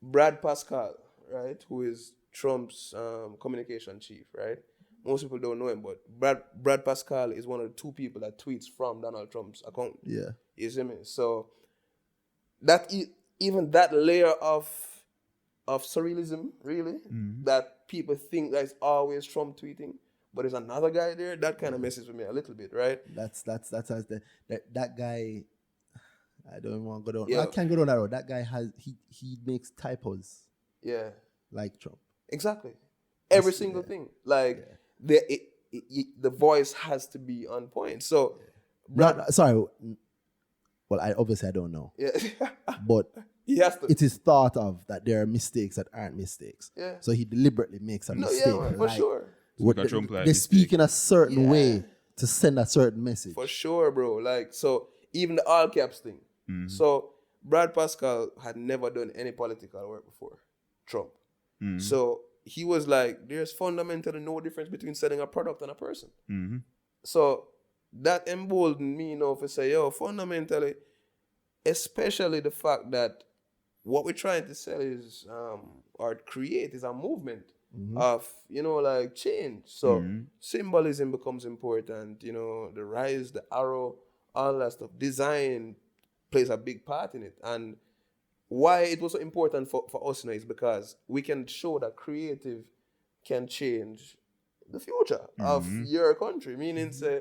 Brad Pascal, right, who is Trump's communication chief, right? Most people don't know him, but Brad Pascal is one of the 2 people that tweets from Donald Trump's account. Yeah. You see me? So that even that layer of surrealism, really, that people think that it's always Trump tweeting, but there's another guy there. That kind of messes with me a little bit, right? That's how that guy. I don't want to go down. Yeah. I can't go down that road. That guy he makes typos Yeah, like Trump. exactly. Every single thing. Like the voice has to be on point. So, Sorry. Well, I don't know, yeah, but he has to. it is thought of that there are mistakes that aren't mistakes. Yeah. So he deliberately makes a No, mistake. yeah, man, for sure. They speak in a certain way to send a certain message. For sure, bro. Like, so even the all caps thing. So Brad Pascal had never done any political work before Trump. So he was like, there's fundamentally no difference between selling a product and a person. So that emboldened me, to say, yo, fundamentally, especially the fact that what we're trying to sell is, or create is a movement of, like change. So symbolism becomes important, the rise, the arrow, all that stuff. Design plays a big part in it. And why it was so important for us is because we can show that creative can change the future of your country. Meaning, say,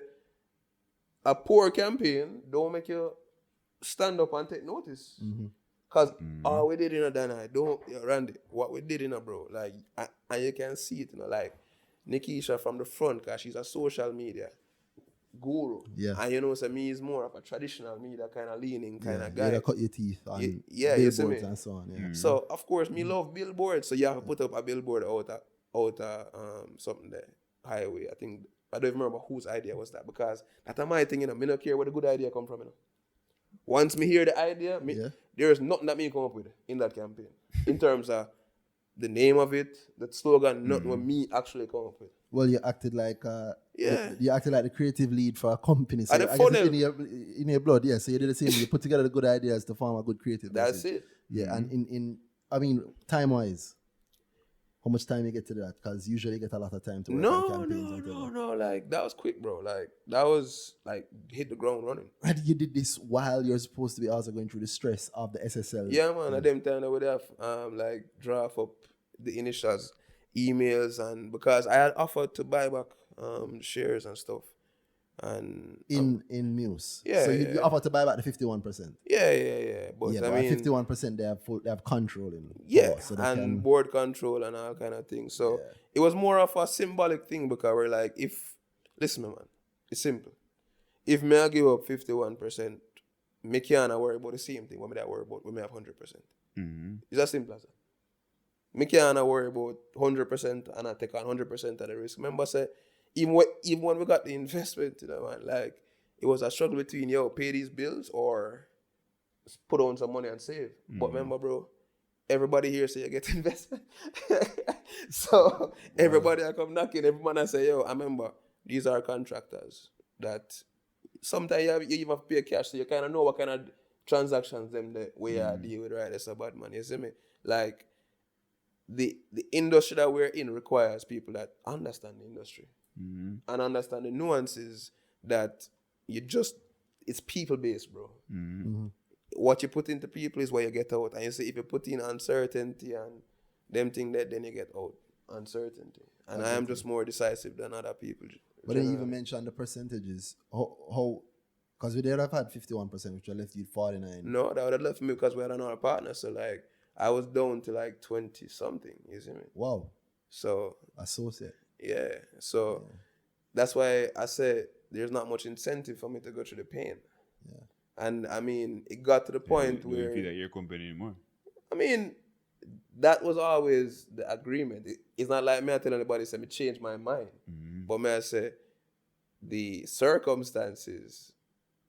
a poor campaign don't make you stand up and take notice. Because all we did in a Danhai, Randy, what we did in a bro, like, and you can see it, like, Nikisha from the front, because she's a social media guru. Yeah. And so me is more of a traditional media kind of leaning kind of guy. You gotta cut your teeth on you see me? billboards and so on. Yeah. So of course me love billboards. So you have to put up a billboard out something there. Highway. I don't even remember whose idea was that, because that's my thing, me not care where the good idea come from, Once me hear the idea, there's nothing that me come up with in that campaign. In terms of the name of it, the slogan, not what me actually come up with. Well, you acted like you acted like the creative lead for a company. So And I guess it's in your blood, yeah. So you did the same. You put together the good ideas to form a good creative. That's message. it. Yeah, and time wise, how much time you get to that? Because usually you get a lot of time to work on campaigns. No. Like that was quick, bro. Like that was like hit the ground running. And you did this while you're supposed to be also going through the stress of the SSL. Yeah, man. At them time I would have like draft up the initials, emails, and because I had offered to buy back shares and stuff, and in Muse. Yeah. So you offered to buy back the 51%. Yeah. But Yeah, I but mean, 51% they have control in. Yeah, so they and board control and all kind of things. So it was more of a symbolic thing, because we're like, listen, man, it's simple. If me I give up 51%, me can't worry about the same thing. What me that worry about? We may have 100%. It's as simple as that. Me can't worry about 100% and I take on 100% of the risk. Remember, say, even when we got the investment, man, like, it was a struggle between, pay these bills or put on some money and save. But remember, bro, everybody here say you get investment. So everybody I come knocking, everyone I say, I remember, these are contractors that sometimes you even have to pay cash, so you kind of know what kind of transactions them the way I deal with, right? That's a bad man, you see me? Like, the industry that we're in requires people that understand the industry and understand the nuances that it's people-based, bro. What you put into people is what you get out. And you see, if you put in uncertainty and them thing that, then you get out uncertainty. And I am just more decisive than other people. But then you even mentioned the percentages. How because we did have had 51%, which I left you 49. No, that would have left me because we had another partner. So, like, I was down to like 20 something, you see me? Wow. So associate. Yeah. So that's why I said there's not much incentive for me to go through the pain. Yeah. And I mean, it got to the point where you where feel that your company anymore. I mean, that was always the agreement. It's not like me I tell anybody say me change my mind. But me I say the circumstances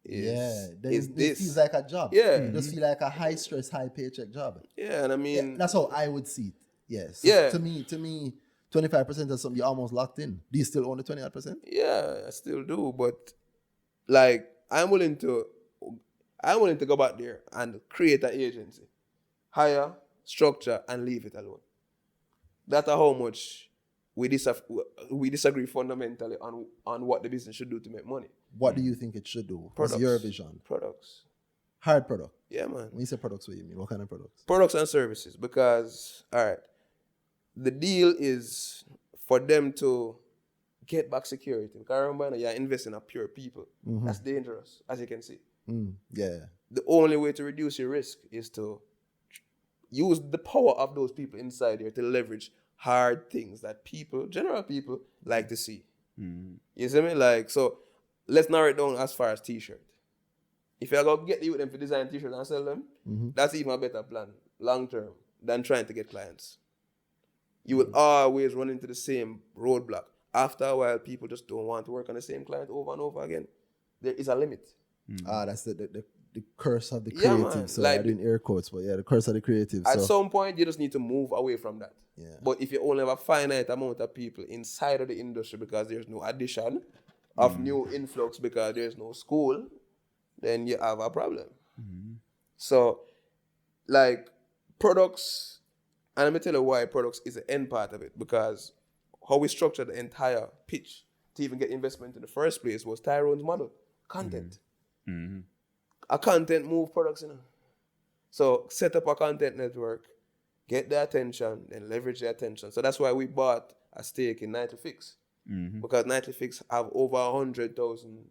is it feels like a job. Yeah. It does feel like a high stress, high paycheck job. Yeah, and I mean that's how I would see it. Yes. Yeah. To me, 25% of something you're almost locked in. Do you still own the 20%? Yeah, I still do. But like I'm willing to go back there and create an agency. Hire, structure, and leave it alone. That's how much we disagree fundamentally on what the business should do to make money. What do you think it should do? Products. What's your vision? Products. Hard product. Yeah, man. When you say products, what do you mean? What kind of products? Products and services. Because, all right, the deal is for them to get back security. Because remember, you're investing in pure people. That's dangerous, as you can see. Yeah. The only way to reduce your risk is to use the power of those people inside here to leverage hard things that people, general people, like to see. You see me? Like, so let's narrow it down as far as t-shirt. If you're going to get you with them to design t-shirts and sell them, that's even a better plan, long term, than trying to get clients. You will always run into the same roadblock. After a while, people just don't want to work on the same client over and over again. There is a limit. That's the curse of the creative. Man. So Like I didn't air quotes, but yeah, the curse of the creative. At So some point, you just need to move away from that. Yeah. But if you only have a finite amount of people inside of the industry because there's no addition of new influx because there's no school, then you have a problem. So, like, products, and let me tell you why products is the end part of it, because how we structured the entire pitch to even get investment in the first place was Tyrone's model, content. A content move products, So set up a content network, get the attention, then leverage the attention. So that's why we bought a stake in Nightly Fix. Because Nightly Fix have over 100,000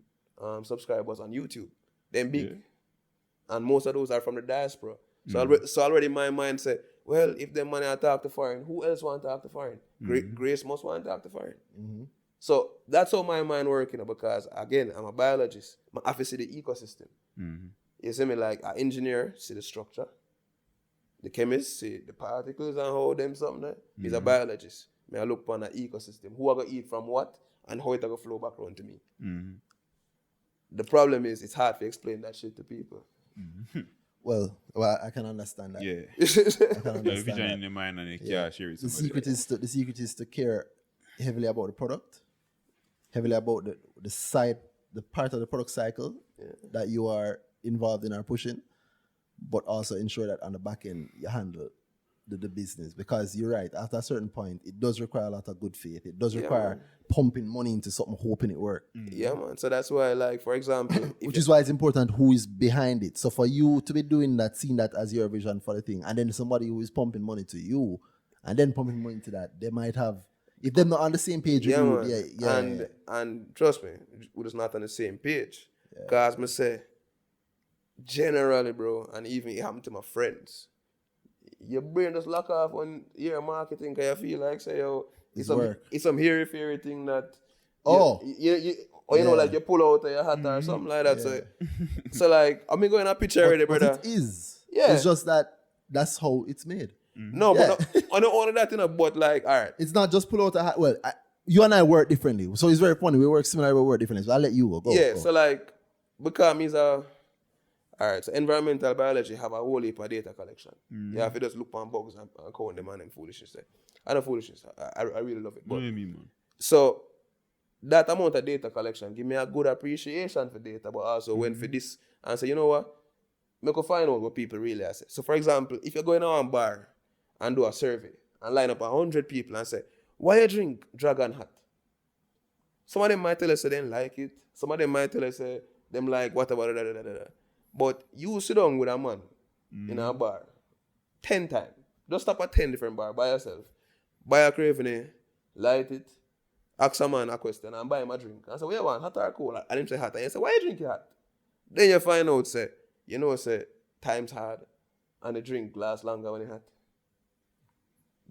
subscribers on YouTube. They're big. Yeah. And most of those are from the diaspora. So already my mind said, well, if them money I talk to foreign, who else want to talk to foreign? Grace must want to talk to foreign. So that's how my mind working, because again, I'm a biologist. I have to see the ecosystem. You see me, like an engineer see the structure. The chemist see the particles and how them something there. He's a biologist. I look upon an ecosystem. Who are going to eat from what and how it going to flow back around to me. The problem is it's hard to explain that shit to people. Well, I can understand that. Yeah. I can understand if you join in the mind and you can't share it. The secret is to care heavily about the product, heavily about the side, the part of the product cycle that you are involved in or pushing, but also ensure that on the back end you handle the business, because you're right, after a certain point it does require a lot of good faith. It does require pumping money into something, hoping it works. Yeah, man. So that's why, like, for example, which is why it's important who is behind it. So for you to be doing that, seeing that as your vision for the thing, and then somebody who is pumping money to you and then pumping money to that, they might have, if they're not on the same page with you, and trust me, we're just not on the same page. Because I say, generally, bro, and even it happened to my friends, your brain just lock off on your marketing because you feel like, say, yo, it's some hairy thing that you know, like you pull out of your hat or something like that. So like, I'm going to picture already, brother. It is. Yeah. It's just that's how it's made. No, but I don't want that, but like, all right. It's not just pull out a hat. Well, you and I work differently. So it's very funny. We work similar, we work differently. So I'll let you go. Yeah, so like, because he's alright, so environmental biology have a whole heap of data collection. You have to just look on bugs and count them and foolishness there. I know foolishness. I really love it. But, so that amount of data collection give me a good appreciation for data, but also when for this and say, you know what? Make a find out what people really are. So for example, if you're going to a bar and do a survey and line up 100 people and say, why you drink Dragon Hat? Some of them might tell us they didn't like it. Some of them might tell us them like whatever. But you sit down with a man in a bar 10 times. Just stop at 10 different bars by yourself. Buy a craving, light it, ask a man a question and buy him a drink. And say, what you want, hot or cold? And him say hot. And you say, why you drink it hot? Then you find out, say, time's hard and the drink lasts longer when it's hot.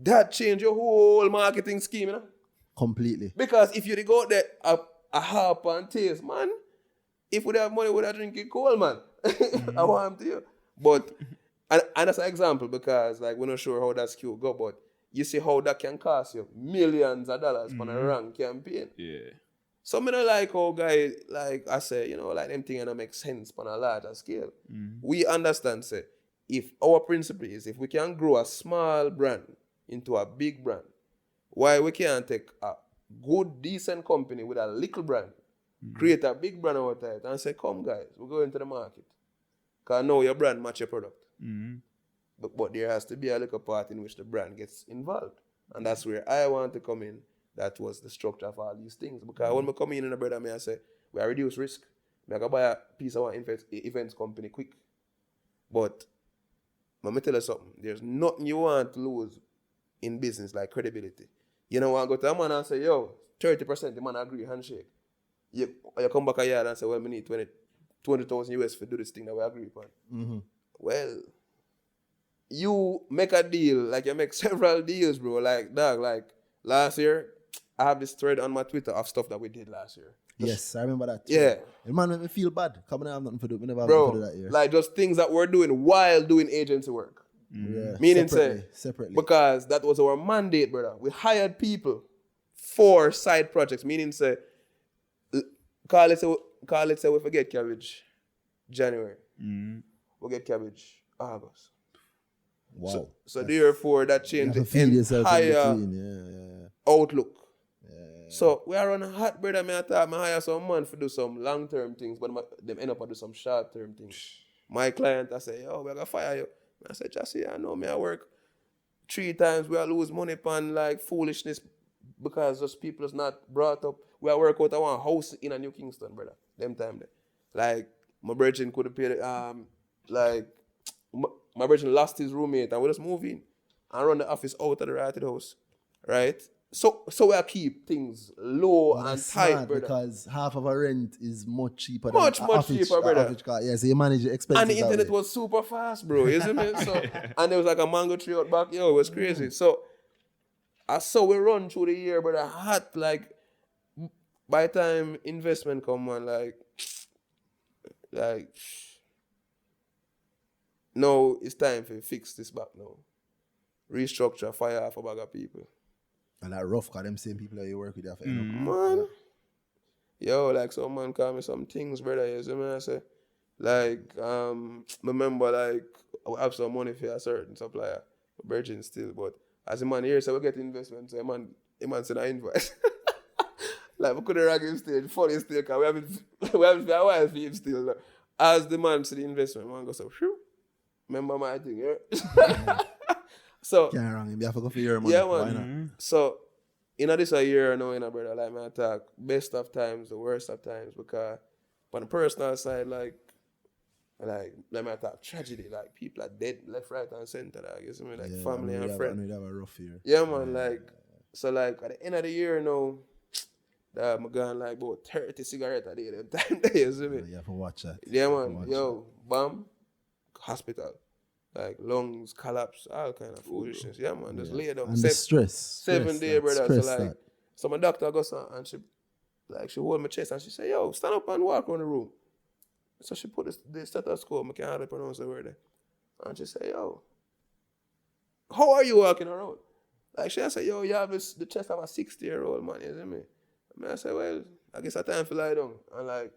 That change your whole marketing scheme, Completely. Because if you go out there a hop and taste, man, if we have money, we'd have drink it cold, man. I want him to you. But, and that's an example because, like, we're not sure how that skill go, but you see how that can cost you millions of dollars for a wrong campaign. Yeah. So, I don't like how guys, like I say, like them things don't make sense on a larger scale. We understand, say, if our principle is, if we can grow a small brand into a big brand, why we can't take a good, decent company with a little brand, create a big brand out of it, and say, come guys, we're going to the market. Because now your brand match your product. But there has to be a little part in which the brand gets involved. And that's where I want to come in. That was the structure of all these things. Because when we come in a brother, I say, we reduce risk. I can buy a piece of our events company quick. But let me tell you something. There's nothing you want to lose in business like credibility. You know, I go to a man and say, yo, 30%, the man agree, handshake. You come back a year and say, well, we need 20,000 US to do this thing that we agree upon. Mm-hmm. Well, you make a deal, like you make several deals, bro. Like, dog, like last year, I have this thread on my Twitter of stuff that we did last year. Yes, I remember that. Yeah. The man made me feel bad. Coming out, I have nothing to do. We never have Bro, nothing to do that year. like just things that we're doing while doing agency work. Yeah, Meaning, separately. because that was our mandate, brother. We hired people for side projects. Meaning, say, call it say we forget cabbage January. We get cabbage August. Wow. So therefore, that changed You have to feed the yourself in entire between. outlook. So we are on a hot, brother. I thought I hire some man to do some long-term things, but them end up do some short-term things. My client, I say, yo, we're going to fire you. I said, just I know me, I work 3 times. We lose money upon like foolishness because those people is not brought up. We work out of one house in a New Kingston, brother. Them time there. Like, my brother couldn't pay like, my brother lost his roommate and we just move in and run the office out of the rented house. Right? So we keep things low and tight, brother. Because half of our rent is much cheaper Much than cheaper, brother. Yeah, so you manage the expenses. And the internet was super fast, bro. You see me? So, and there was like a mango tree out back. Yo, it was crazy. So I saw we run through the year, brother. Hot, like, by the time investment come on, like, no, it's time to fix this back now. Restructure, fire off a bag of people. And that rough, because them same people that you work with, you have to end up. Man. Yo, like some man call me some things, brother. You see me? I say, like, remember, like, I have some money for a certain supplier. Virgin still, but as a man here, so we get investment. So a man send an invite. Like, we couldn't rag him still. Funny still, because we haven't for a while for him still. As the man see the investment, man goes, so, remember my thing, yeah? So, can't wrong him. You have to go for your money. Yeah, man. So, this a year now, brother, like, man, I talk best of times, the worst of times, because on the personal side, like me I talk tragedy, like, people are dead left, right, and center, like, you see me, like, family and friends. I know you have a rough year. Yeah, man, like, so, like, at the end of the year, I'm going, like, about 30 cigarettes a day, them time there, you see me? You have to watch that. Yeah, man, yo, bam, hospital. Like lungs collapse, all kind of foolishness. Yeah, man, just lay down. And the stress. 7 days, brother. Stress So like, so my doctor goes on and she hold my chest and she say, yo, stand up and walk around the room. So she put the stethoscope, I can't hardly pronounce the word there. And she say, yo, how are you walking around? Like she say, yo, you have the chest of a 60-year-old man, you see me? I say, well, I guess it's time to lie down. And like,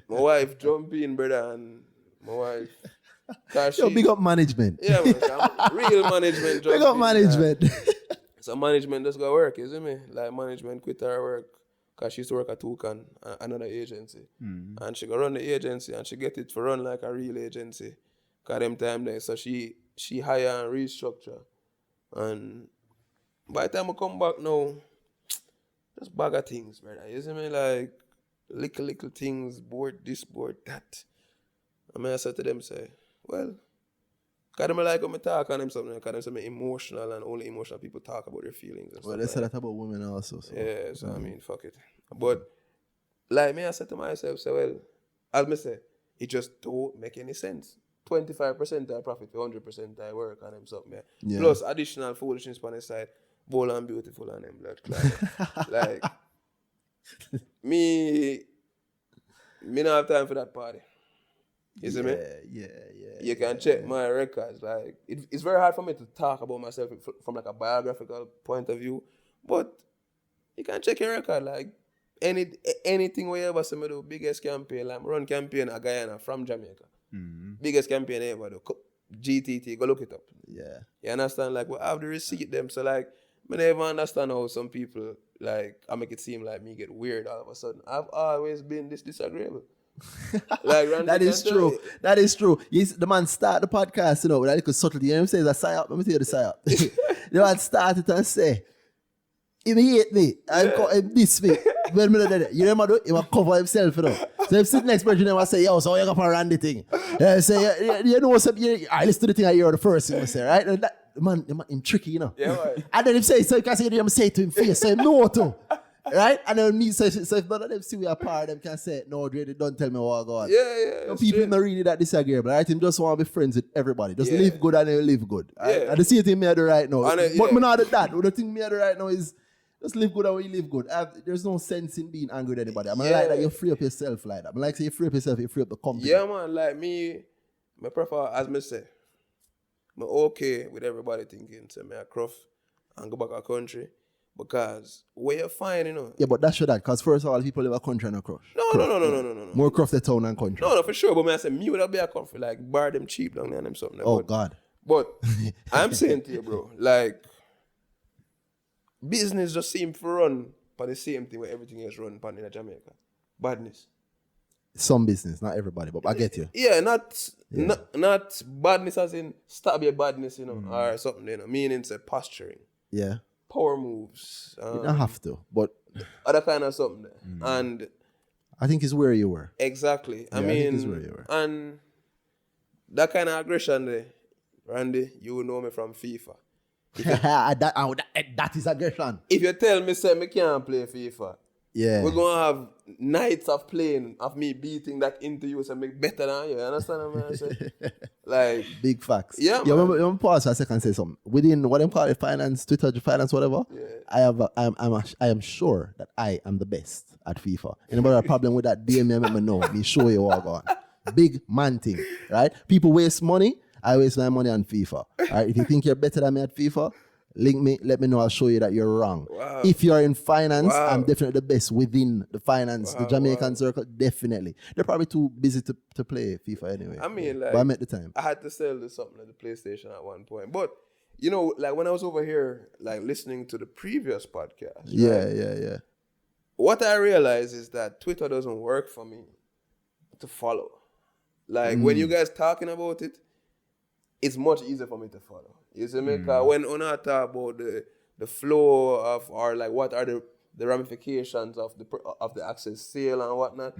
my wife jump in, brother, and my wife. Yo, big up management. Yeah, man. Real management. Big up management. So management just got work, you see me? Like management quit her work because she used to work at Toucan, another agency. And she go run the agency and she get it for run like a real agency. Because them time there. So she hire and restructure. And by the time I come back now, just bag of things, brother. You see me? Like little things, board this, board that. I said to them, say, well, because I like when I talk on them something, because I'm emotional and only emotional people talk about their feelings. And well, they say that about women also. So. Yeah, so I mean, fuck it. But, like me, I said to myself, say, well, as me say, it just don't make any sense. 25% I profit, 100% I work on them something. Yeah. Plus additional foolishness on the side, bold and beautiful on them blood clot. Like, me not have time for that party. You see me? Yeah. You can check my records. Like it's very hard for me to talk about myself from like a biographical point of view, but you can check your record. Like anything we ever see me do, biggest campaign, like run campaign a Guyana from Jamaica. Biggest campaign ever do. GTT, go look it up. Yeah. You understand? Like we have the receipt them. So like I never understand how some people like I make it seem like me get weird all of a sudden. I've always been this disagreeable. Like that is true. That is true. The man start the podcast, with that little subtlety. You know what I'm saying? It's a psyop. Let me tell you the psyop. The man started and say, he hate me. And diss me. When me do you remember he will cover himself, So if sit next person and say, yo, so you got to run the thing. Say, you know what's up? I listen to the thing I hear the first thing I say, right? And that, man, him tricky, Yeah, right. And then he say, so you can say, you say to him face, so him know too. Right? And then me, so if none of them see we are part, them can say, no, Dre, they don't tell me what I got. Yeah. People not really that disagreeable. Right? Him just want to be friends with everybody. Just Yeah. live good and they live good. Right? Yeah. And the same thing me I do right now. And, But yeah. me not do that. The thing me I do right now is just live good and we live good. There's no sense in being angry with anybody. I'm like that you free up yourself like that. I'm like say you free up yourself, you free up the company. Yeah, man. Like me prefer, as me say, I'm okay with everybody thinking, say me a cruff and go back to country. Because where you find, you know. Yeah, but that's sure that, because first of all, people live a country and a crush. No. More cruff the town and country. No, for sure. But me I say, me would be a country, like, bar them cheap down there and them something. Oh, but, God. But I'm saying to you, bro, like, business just seem to run for the same thing where everything is run for in Jamaica. Badness. Some business, not everybody, but I get you. Yeah, not badness as in stab your badness, you know, or something, you know, meaning say posturing. Yeah. Power moves. You don't have to, but Other kind of something there. And I think it's where you were. exactly. I Yeah, I mean, think it's where you were. and that kind of aggression there, Randy, you will know me from FIFA. that is aggression. If you tell me, say, me can't play FIFA, Yeah. we're going to have nights of playing, of me beating that into you, so make better than you. You understand what I'm saying? Like, Big facts. Yeah, You man. remember pause for a second and say something. Within what them call it, finance, Twitter, finance, whatever, I am sure that I am the best at FIFA. Anybody have a problem with that, DM me and let me know. Me show you all gone. Big man thing, right? People waste money. I waste my money on FIFA. All right? If you think you're better than me at FIFA, link me, let me know, I'll show you that you're wrong. Wow. If you're in finance, Wow. I'm definitely the best within the finance, the Jamaican circle, definitely. They're probably too busy to play FIFA anyway. I mean, like, but I met the time. I had to sell this something at the PlayStation at one point. But, you know, like when I was over here, like listening to the previous podcast, Yeah. what I realized is that Twitter doesn't work for me to follow. Like when you guys talking about it, it's much easier for me to follow. You see me? 'Cause when I talk about the flow of, or like what are the ramifications of the access sale and whatnot.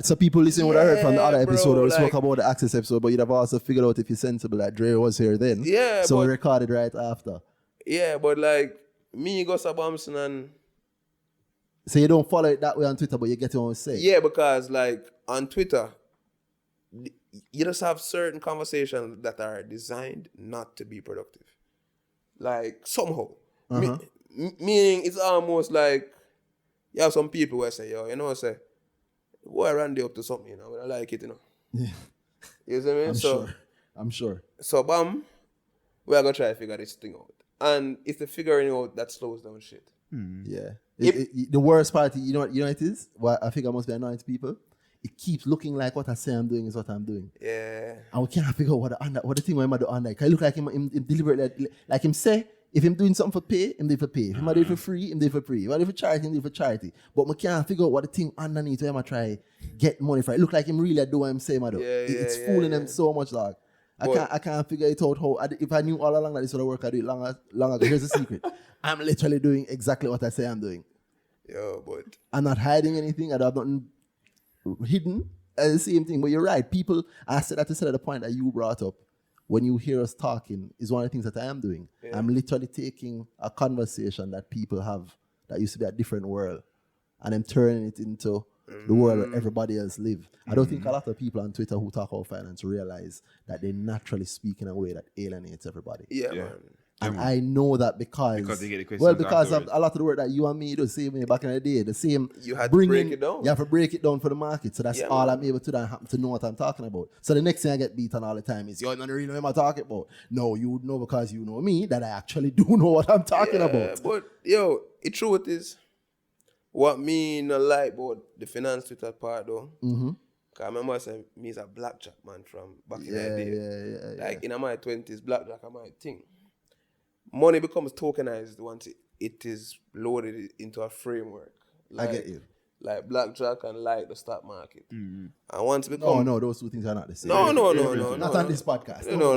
So people listen what I heard from the other Yeah, bro, episode. We spoke like- about the access episode, but you'd have also figured out if you're sensible that Dre was here then. Yeah, so we but- recorded right after. Yeah, but like me, Gus Abamson, and So you don't follow it that way on Twitter, but you get what we say. yeah, because like on Twitter, you just have certain conversations that are designed not to be productive. Like somehow. Meaning it's almost like you have some people who say, yo, you know, say, boy, Randy up to something, you know, I like it, you know. Yeah. You see what I mean? I'm sure. So bam, we're gonna try to figure this thing out. And it's the figuring out that slows down shit. Yeah. The worst part, you know what it is? What I think I must be annoying to people. It keeps looking like what I say I'm doing is what I'm doing. Yeah. And we can't figure out what the thing where I'm do under. It look like him deliberately, like him say, if him doing something for pay, him do it for pay. If him do it for free, him do it for free. If him do it for charity, him do it for charity. But we can't figure out what the thing underneath where I'm try get money for. It look like him really do what I'm saying, man. It's fooling them so much, dog. I can't figure it out how. If I knew all along that this would work, I'd do it long ago. Here's the secret. I'm literally doing exactly what I say I'm doing. Yo, but I'm not hiding anything. I have nothing hidden. The same thing. But you're right. People, I said that to say at the point that you brought up, when you hear us talking, is one of the things that I am doing. Yeah. I'm literally taking a conversation that people have that used to be a different world, and I'm turning it into the world where everybody else live. I don't think a lot of people on Twitter who talk about finance realize that they naturally speak in a way that alienates everybody. Yeah, man. And I know that because they get the questions because of afterwards. a lot of the work that you and me do, the same way back in the day, the same. You had to break it down. You have to break it down for the market. So that's Yeah, all man. I'm able to do. I happen to know what I'm talking about. So the next thing I get beaten all the time is, you don't really know what I'm talking about. No, you would know because you know me that I actually do know what I'm talking about. But yo, the truth is, what me no like about the finance Twitter part though. Cause I remember I said me is a blackjack man from back in the day. Like in my 20s, blackjack are my thing. Money becomes tokenized once it is loaded into a framework. Like, I get you. Like blackjack and like the stock market. And once it becomes No, those two things are not the same. No. Not on this podcast. No.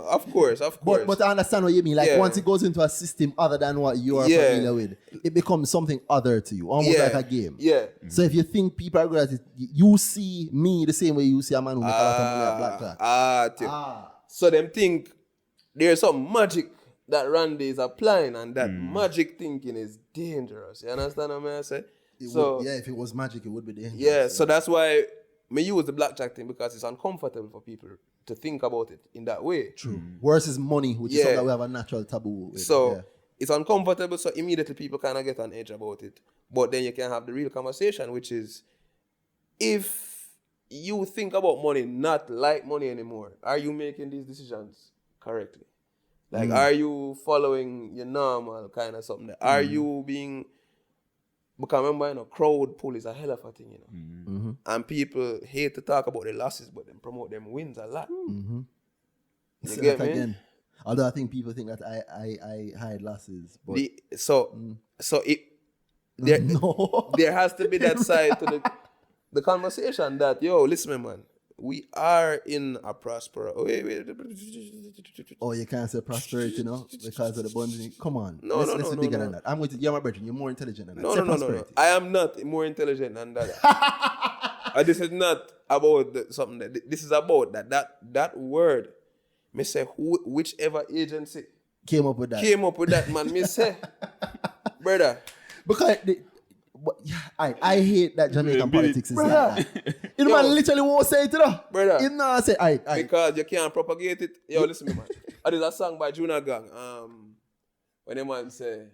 Of course. But I understand what you mean. Like Yeah. once it goes into a system other than what you are Yeah. familiar with, it becomes something other to you, almost like a game. Yeah. So if you think people are good at it, you see me the same way you see a man who make a lot of money at blackjack. So them think there's some magic that Randy is applying, and that magic thinking is dangerous. You understand what I say? If it was magic, it would be dangerous. Yeah, so that's why me use the blackjack thing, because it's uncomfortable for people to think about it in that way. True. Versus money, which is something that we have a natural taboo with. So it's uncomfortable, so immediately people kind of get an edge about it. But then you can have the real conversation, which is, if you think about money not like money anymore, are you making these decisions correctly? Like, are you following your normal kind of something? Are you being... Because remember, crowd pull is a hell of a thing, And people hate to talk about the losses, but then promote them wins a lot. You get me? Again. Although I think people think that I hide losses, but there has to be that side to the conversation that, yo, listen, man, we are in a prosperous... Oh, you can't say prosperity, because of the bonding. Come on. No, let's be bigger than that. I'm with you. You're my brother. You're more intelligent than that. No. I am not more intelligent than that. This is not about something that... This is about that word. Me say, whichever agency came up with that, man. Me say, brother. Because... I hate that Jamaican politics is like that. Man literally won't say it, brother. He not say, because you can't propagate it. Yo, listen me, man. There's a song by Junior Gang. When the man say,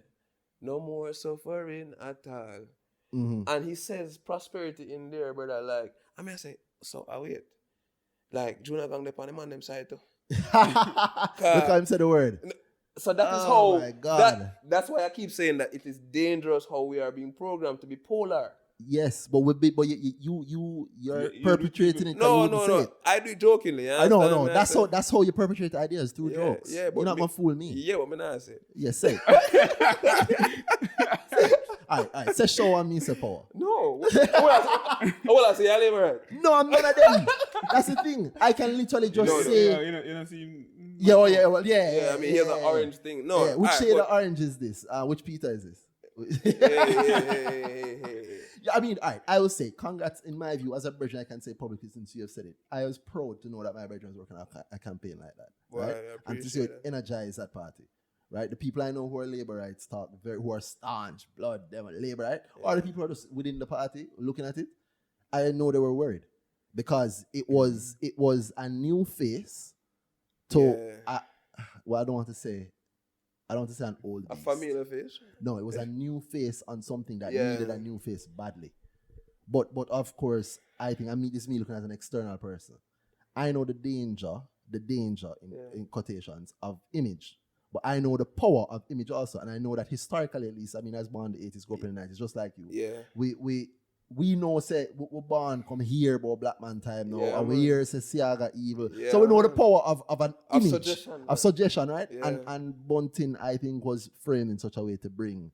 no more suffering at all. And he says prosperity in there, brother. Like, I say, so I wait. Like, Junior Gang, they on the man them side too. Because him say the word. So that is how... My God. That's why I keep saying that it is dangerous how we are being programmed to be polar. Yes, but you're perpetrating it. No. I do it jokingly. I know. That's how you perpetrate ideas, through jokes. Yeah, but you're not gonna fool me. Yeah, what me not say. Yes, say. Alright. Say show on me, say power. No. I say, I live right. No, I'm none of them. That's the thing. I can literally just say. You know, see. Yeah. I mean, here's an orange thing. No. Yeah, which shade of orange is this? Which Peter is this? Yeah, I mean, alright, I will say, congrats, in my view, as a brethren, I can say publicly since you have said it. I was proud to know that my brethren was working on a campaign like that. Right? And to see it energize that party. Right? The people I know who are labor rights talk, who are staunch, blood, them labor right? Or the people who are just within the party looking at it, I know they were worried. Because it was a new face to I don't want to say an old beast. A familiar face? No, it was a new face on something that needed a new face badly. But of course, I think this is me looking as an external person. I know the danger in quotations of image. But I know the power of image also. And I know that historically, at least, I was born in the 80s, grew up in the 90s, just like you. Yeah. We know, say, we're born come here about Black Man time now, and we hear, say, Siaga evil. Yeah, so we know the power of an image, suggestion, suggestion, right? Yeah. And Bunting, I think, was framed in such a way to bring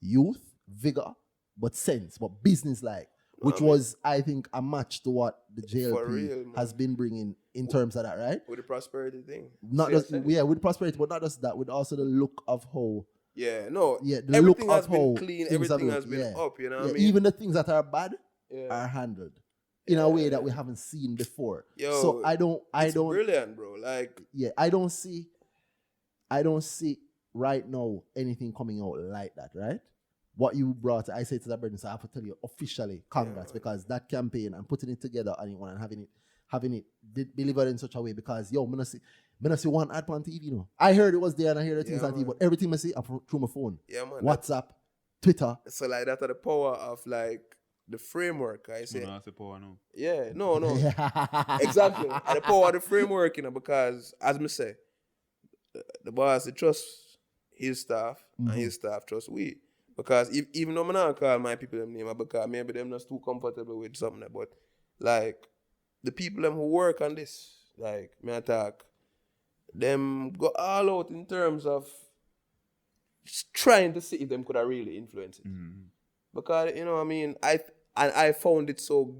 youth, vigor, but sense, but business-like, which was, I think, a match to what the JLP has been bringing in terms of that, right? With the prosperity thing. With prosperity, but not just that, with also the look of how... everything has been clean, everything has been up, you know what I mean? Even the things that are bad are handled in a way that we haven't seen before. So I don't brilliant, bro. Like, I don't see right now anything coming out like that, right? What you brought, I say to that brother, so I have to tell you officially, congrats, because that campaign and putting it together and having it delivered in such a way, because I don't see one ad on TV, I heard it was there and I hear the things on TV, but everything I see through my phone. Yeah, man. WhatsApp, Twitter. So like that's the power of like the framework, I say. No, that's the power, no. Yeah, no. Exactly. And the power of the framework, because as me say, the boss trust his staff and his staff trust we. Because even though I not call my people them name, because maybe them not too comfortable with something, but like the people them who work on this, like me attack, them go all out in terms of trying to see if them could have really influenced it. Because I found it so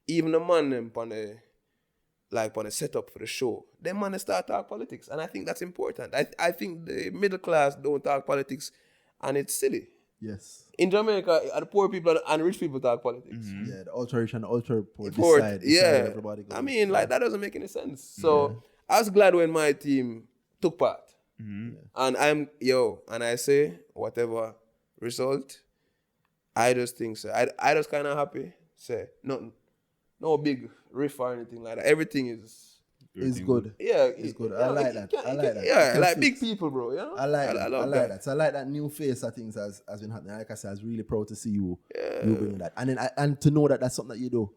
even the man them on the setup for the show, them man start talk politics, and I think that's important. I think the middle class don't talk politics. And it's silly. Yes. In Jamaica, the poor people and rich people talk politics. Yeah, the ultra rich and the ultra poor decide everybody goes. that doesn't make any sense. So I was glad when my team took part. And and I say, whatever result, I just think so. I just kind of happy. Say, nothing. No big riff or anything like that. Everything is good. Yeah, It's good. I like that. I like that. Yeah, It can like fit. big people, bro. You know? I like that. I love like that. So I like that new face of things has been happening. Like I said, I was really proud to see you bringing that. And then and to know that that's something that you do.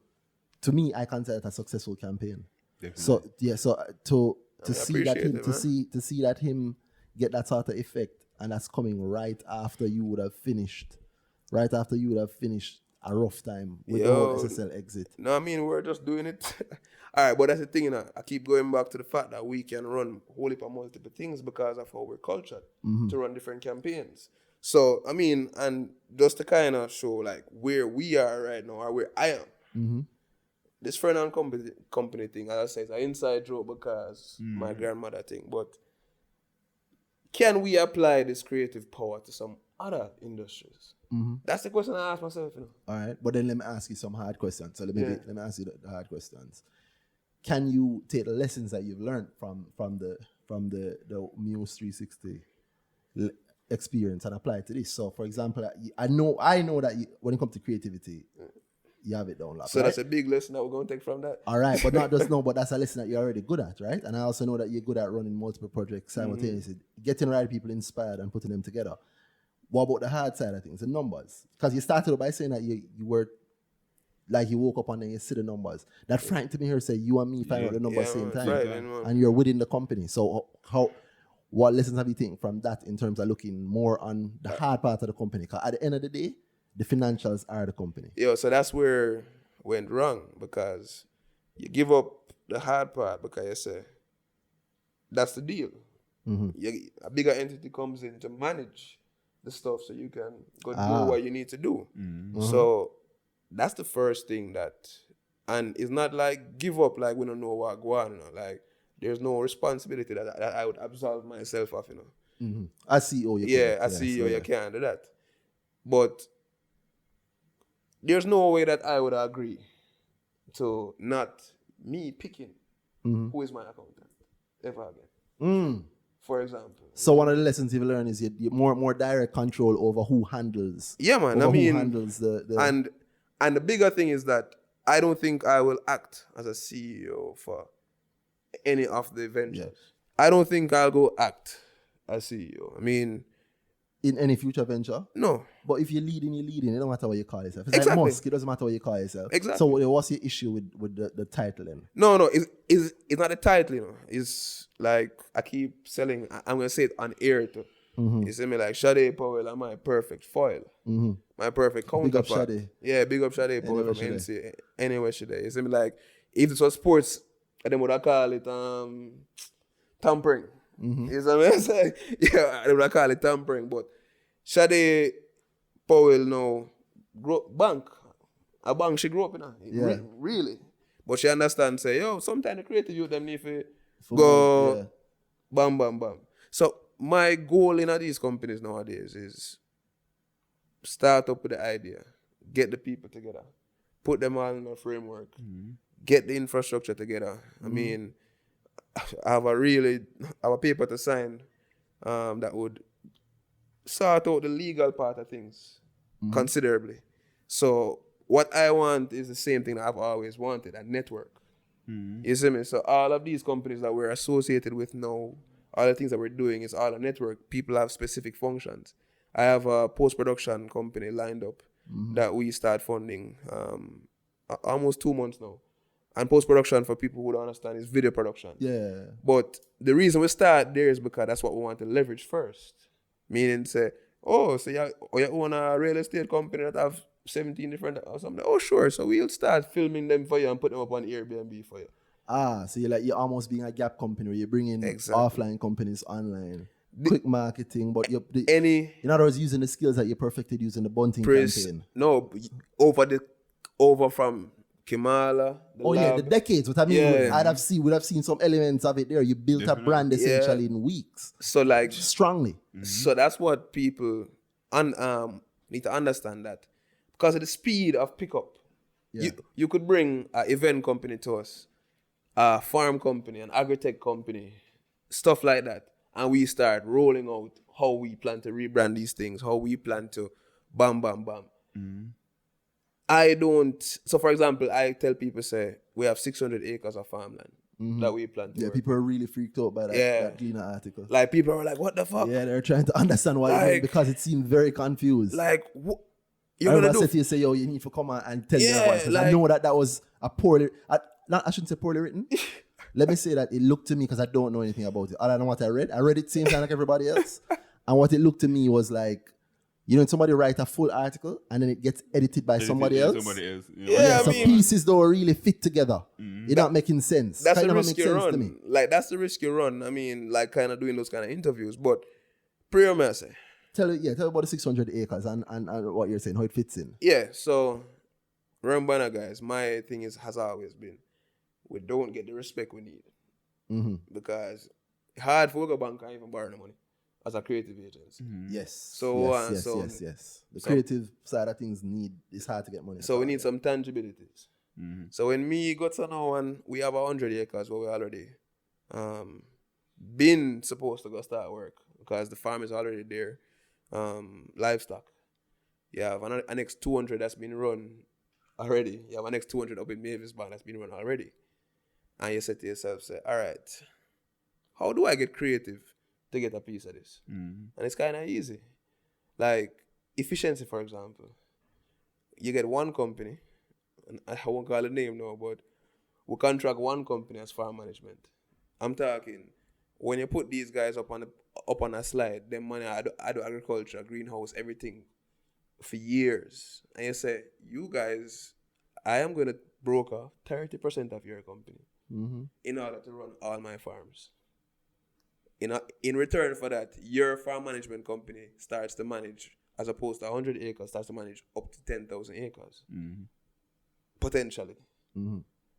To me, I consider it a successful campaign. Definitely. So yeah, so to see that him appreciate it, to see that him get that sort of effect, and that's coming right after you would have finished a rough time with the whole SSL exit. No, I mean, we're just doing it. All right, but that's the thing, you know. I keep going back to the fact that we can run a whole heap of multiple things because of how we're cultured to run different campaigns. So, I mean, and just to kind of show like where we are right now or where I am, this Fren and Company thing, as I say, it's an inside joke because my grandmother thing. But can we apply this creative power to some other industries? That's the question I ask myself, you know. All right, but then let me ask you some hard questions. So let me ask you the hard questions. Can you take the lessons that you've learned from the Muse 360 experience and apply it to this? So, for example, I know that when it comes to creativity, you have it down locked. So right? that's a big lesson that we're going to take from that. All right, but not just but that's a lesson that you're already good at, right? And I also know that you're good at running multiple projects simultaneously, getting the right people inspired and putting them together. What about the hard side of things, the numbers? Because you started by saying that you were like you woke up and then you see the numbers. That Frank to me here say you and me find out the numbers same time, right, and you're within the company. So what lessons have you taken from that in terms of looking more on the hard part of the company? Because at the end of the day, the financials are the company. So that's where it went wrong because you give up the hard part because you say that's the deal. A bigger entity comes in to manage the stuff so you can go do what you need to do. So that's the first thing and it's not like give up like we don't know what go on, you know? Like there's no responsibility that I would absolve myself of, you know. As CEO, you can't do that. But there's no way that I would agree to not me picking who is my accountant ever again. For example. So one of the lessons you've learned is you more direct control over who handles. Yeah, man. Who handles the and the bigger thing is that I don't think I will act as a CEO for any of the ventures. Yeah. I don't think I'll go act as CEO. I mean, in any future venture? No. But if you're leading. It don't matter what you call yourself. It's Exactly. like Musk, it doesn't matter what you call yourself. Exactly. So what's your issue with the title then? No, it's not a title, you know. It's like I keep selling, I'm going to say it on air too. You see me like Sade Powell are my perfect foil. My perfect counterpart. Big up Sade. Yeah, big up Sade Powell from NC. Anywhere Sade. You see me like, if this was sports, they would have call it tampering. You see what I'm saying? Yeah, they would have call it tampering. But Sade Powell now, a bank she grew up in. Really. But she understands, say, sometimes the creative youth them need to go bam, bam, bam. So my goal in these companies nowadays is start up with the idea, get the people together, put them all in a framework, get the infrastructure together. I mean, I have a paper to sign that would sort out the legal part of things considerably. So what I want is the same thing that I've always wanted, a network. You see me? So all of these companies that we're associated with now, all the things that we're doing is all a network. People have specific functions. I have a post-production company lined up that we start funding almost 2 months now. And post-production, for people who don't understand, is video production. Yeah. But the reason we start there is because that's what we want to leverage first. Meaning say, so you own a real estate company that have 17 different or something. Oh, sure. So we'll start filming them for you and put them up on Airbnb for you. So you're almost being a gap company where you're bringing offline companies online. Quick marketing, but in other words, using the skills that you perfected using the bunting campaign. No, over from Kimala. The decades. What I mean, we'd have seen some elements of it there. You built a brand essentially in weeks. So like strongly. So that's what people need to understand, that because of the speed of pickup, you could bring an event company to us, a farm company, an agri-tech company, stuff like that, and we start rolling out how we plan to rebrand these things, how we plan to bam. I don't. So, for example, I tell people, say, we have 600 acres of farmland that we plan to Yeah, work. people are really freaked out by that Gleaner article. Like, people are like, what the fuck? Yeah, they're trying to understand why it meant because it seemed very confused. Like, you're I going to remember do... you say, yo, you need to come on and tell me Yeah, about it. 'Cause I like- know that was a poorly... I shouldn't say poorly written. Let me say that it looked to me, because I don't know anything about it. I don't know what I read. I read it same time like everybody else. And what it looked to me was like, you know, somebody write a full article and then it gets edited by somebody else. Yeah, So I mean, pieces don't really fit together. It's not making sense. that's Kinda the don't risk make you sense to run. me. Like, that's the risk you run. I mean, like, kind of doing those kind of interviews. But, prayer mercy. Tell about the 600 acres and what you're saying, how it fits in. Yeah, so, remember now, guys, my thing has always been, we don't get the respect we need. Because it's hard for a bank and even borrow the money as a creative agency. Yes. So, Yes. The creative side of things it's hard to get money. So we need some tangibilities. So when me got to now and we have 100 acres where we already been supposed to go start work because the farm is already there. Livestock. You have an next 200 that's been run already. You have an next 200 up in Mavis Barn that's been run already. And you say to yourself, say, all right, how do I get creative to get a piece of this? And it's kind of easy. Like efficiency, for example. You get one company, and I won't call the name now, but we contract one company as farm management. I'm talking, when you put these guys up on a slide, them money, I do agriculture, greenhouse, everything for years. And you say, you guys, I am going to broker 30% of your company in order to run all my farms. In return for that, your farm management company starts to manage, as opposed to 100 acres, starts to manage up to 10,000 acres. Potentially.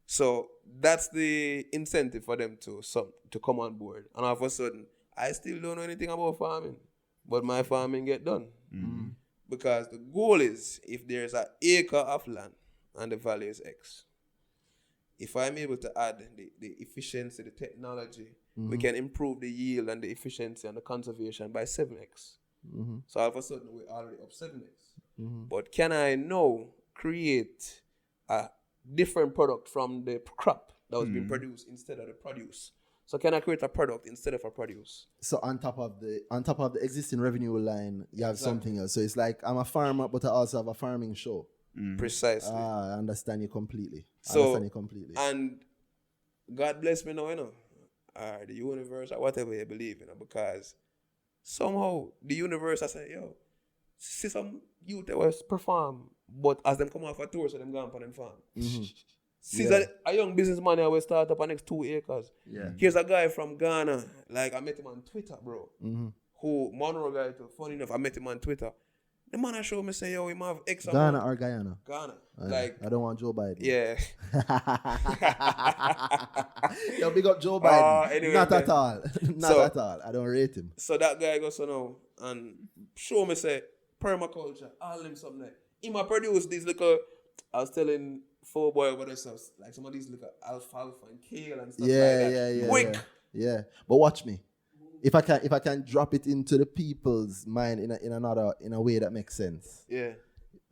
So that's the incentive for them to come on board. And all of a sudden, I still don't know anything about farming, but my farming get done. Because the goal is, if there's an acre of land and the value is X, if I'm able to add the efficiency, the technology, we can improve the yield and the efficiency and the conservation by 7x. So all of a sudden, we're already up 7x. But can I now create a different product from the crop that was being produced instead of the produce? So can I create a product instead of a produce? So on top of the existing revenue line, you have something else. So it's like, I'm a farmer, but I also have a farming show. Precisely. I understand you completely. And God bless me now, you know, or the universe, or whatever you believe, you know, because somehow the universe, I say, yo, see some youth that was perform, but as them come off a tour, so them go on them farm. See a young businessman who will start up on next 2 acres. Here's a guy from Ghana, like I met him on Twitter, bro. Who, Monroe guy too, funny enough, I met him on Twitter. The man I showed me say, yo, we have X amount. Ghana or Guyana? Ghana. I don't want Joe Biden. Yeah. Yo, big up Joe Biden. Anyway, Not at all. Not at all. I don't rate him. So that guy goes to know and show me, say, permaculture, all them something like. He might produce these little, I was telling 4boy over there, so like some of these little alfalfa and kale and stuff like that. Quick. Yeah. But watch me. If I can drop it into the people's mind in a way that makes sense. Yeah.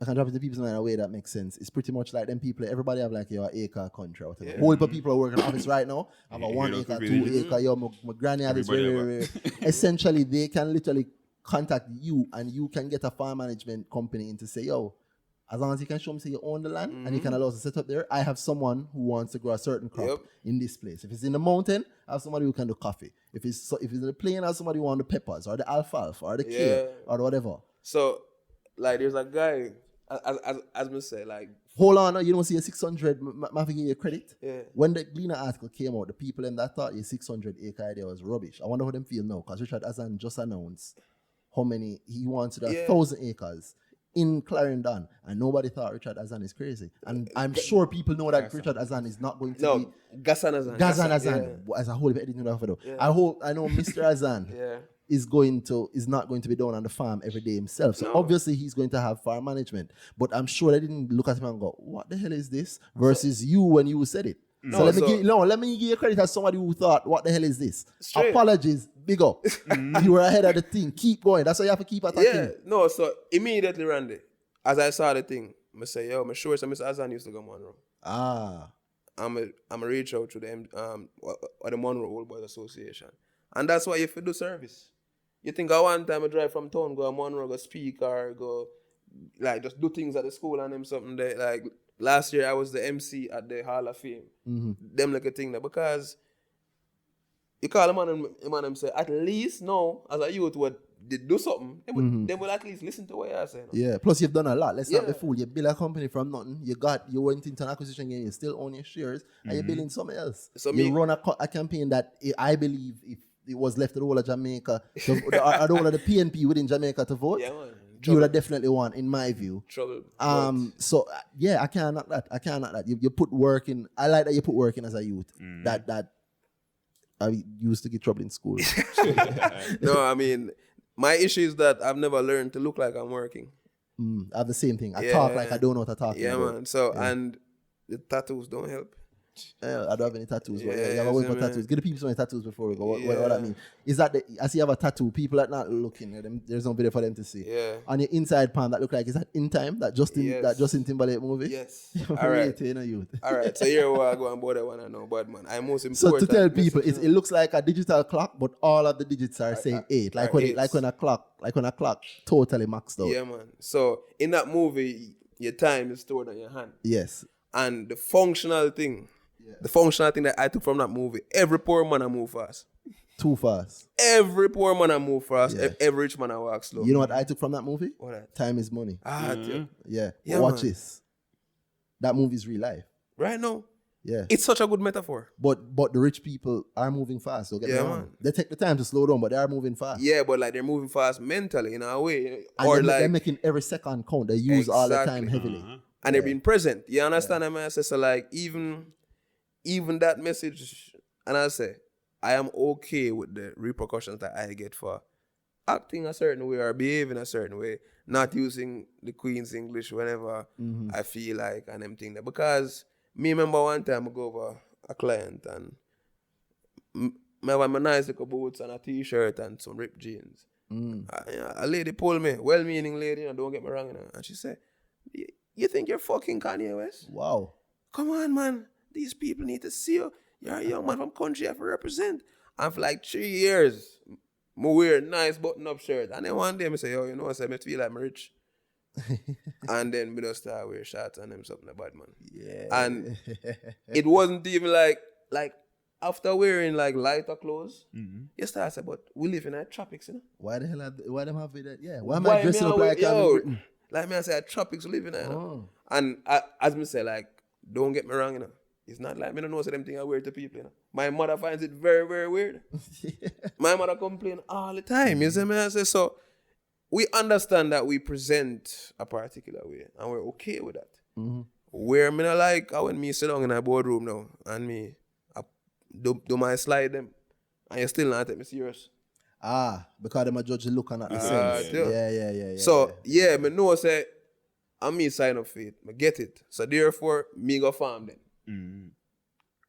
I can drop it into people's mind in a way that makes sense. It's pretty much like them people, everybody have like your acre country or whatever. Whole heap of people are working in office right now. Have a 1 acre, 2 acre, yo, my granny had this very. Essentially, they can literally contact you and you can get a farm management company in to say, yo, as long as you can show me say you own the land and you can allow us to set up there, I have someone who wants to grow a certain crop in this place. If it's in the mountain, I have somebody who can do coffee. If it's in the plain, I have somebody who wants the peppers or the alfalfa or the kale or whatever. So, like, there's a guy, as me say, like... Hold on, you don't see a 600, I give you credit? Yeah. When the Gleaner article came out, the people in that thought your 600 acre idea was rubbish. I wonder how them feel now, because Richard Azan just announced how many, he wants to do 1,000 acres in Clarendon, and nobody thought Richard Azan is crazy. And I'm sure people know that Richard Azan is not going to be... Ghassan Azan. Ghassan Azan. As a whole, I didn't know that. I know Mr. Azan is not going to be down on the farm every day himself. So obviously he's going to have farm management. But I'm sure they didn't look at him and go, what the hell is this? Versus you when you said it. Let me give you credit as somebody who thought, what the hell is this? Straight. Apologies, big up. You were ahead of the thing. Keep going. That's why you have to keep attacking. Yeah, no, so immediately, Randy, as I saw the thing, I say, yo, I'm sure Mr. Azan used to go Monroe. I'm a reach out to them, or the Monroe Old Boys Association. And that's why you have to do service. You think I one time I drive from town, go to Monroe, go speak, or go, like, just do things at the school and them something that, like, last year I was the MC at the Hall of Fame. Them like a thing there, because you call a man and say, at least now, as a youth, what did do something, they will at least listen to what you're saying. Yeah, plus you've done a lot. Let's not be fool. You build a company from nothing. You went into an acquisition game, you still own your shares, and you're building something else. So you run a campaign that I believe if it was left to the whole of Jamaica, the whole of the PNP within Jamaica to vote, you would have definitely won, in my view. Trouble. So I can't knock that. You put work in. I like that you put work in as a youth. That I used to get trouble in school. No, I mean, my issue is that I've never learned to look like I'm working. I have the same thing. I talk like I don't know what to talk about. Yeah, man. So, and the tattoos don't help. I don't have any tattoos. But you have a way for tattoos. Give the people some tattoos before we go. What I mean is that as you have a tattoo, people are not looking at them. There's no video for them to see. Yeah. On your inside palm, that look like, is that In Time? That Justin Timberlake movie? Yes. All right. Youth. All right. So here we go on board. I want to know, but man, I'm most important. So to tell people, it looks like a digital clock, but all of the digits are saying 8. Like when a clock totally maxed out. Yeah, man. So in that movie, your time is stored on your hand. Yes. And the functional thing. The functional thing that I took from that movie, every poor man I move fast. Too fast. Every poor man I move fast. Yeah. Every rich man I walk slow. You know what I took from that movie? What that? Time is money. Yeah. Watch this. That movie is real life. Right now. Yeah. It's such a good metaphor. But the rich people are moving fast. Don't get me wrong. Man. They take the time to slow down, but they are moving fast. Yeah, but like they're moving fast mentally in a way. And or they're making every second count. They use all the time heavily. And they're being present. You understand what I mean? So like even that message, and I say, I am okay with the repercussions that I get for acting a certain way or behaving a certain way, not using the Queen's English whenever I feel like and them thing there. Because me remember one time I go over a client and I have my nice little boots and a t-shirt and some ripped jeans. A lady pulled me, well-meaning lady, don't get me wrong, and she said, you think you're fucking Kanye West? Wow. Come on, man. These people need to see you. You're a young man from country you have to represent. And for like 3 years, I wear a nice button-up shirt. And then one day I say, yo, you know what I feel like I'm rich. And then I just start wear shorts and them something about, man. Yeah. And it wasn't even like after wearing like lighter clothes, you start saying, but we live in the tropics, you know? Why the hell why them have that? Yeah. Why am I dressing up like I'm in Britain? Like me, I say, tropics living there, you know? And as me say, like, don't get me wrong, you know? It's not like me don't know them things I wear to people, you know. My mother finds it very, very weird. My mother complain all the time, you see me? I say, so we understand that we present a particular way and we're okay with that. Where me not like when me sit down in a boardroom now and me do my slide them and you still not take me serious. Because them a judge the look and not the sense. Yeah. So me know say and me sign up for it. I get it. So therefore, me go farm them.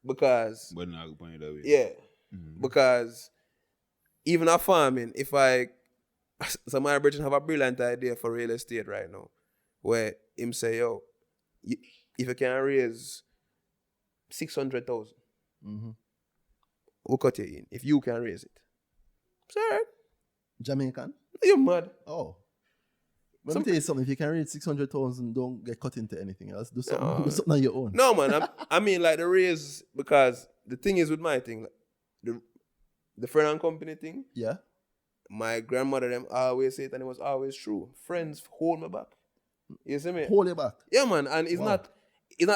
Because but not going that way. Yeah. Because even a farming, so my Bridget have a brilliant idea for real estate right now. Where him say, yo, if you can raise 600,000, we'll cut you in. If you can raise it. Sir. Jamaican? You're mad. Oh. Let me tell you something. If you can raise 600,000, don't get cut into anything else. Do something on your own. No, man. I mean, like the raise, because the thing is with my thing, the Fren and Company thing. Yeah. My grandmother them always say it, and it was always true. Friends hold me back. You see me? Hold you back. Yeah, man. And it's not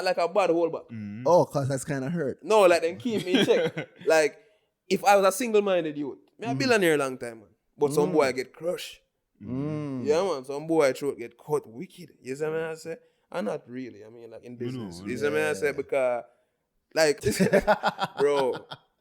like a bad hold back. Oh, cause that's kind of hurt. No, like then keep me in check. Like if I was a single-minded youth, me a billionaire a long time, man. But some boy get crushed. Yeah, man. Some boy throat get cut wicked. You see what I say? And not really. I mean, like in business. You see what I say? Because, like, bro,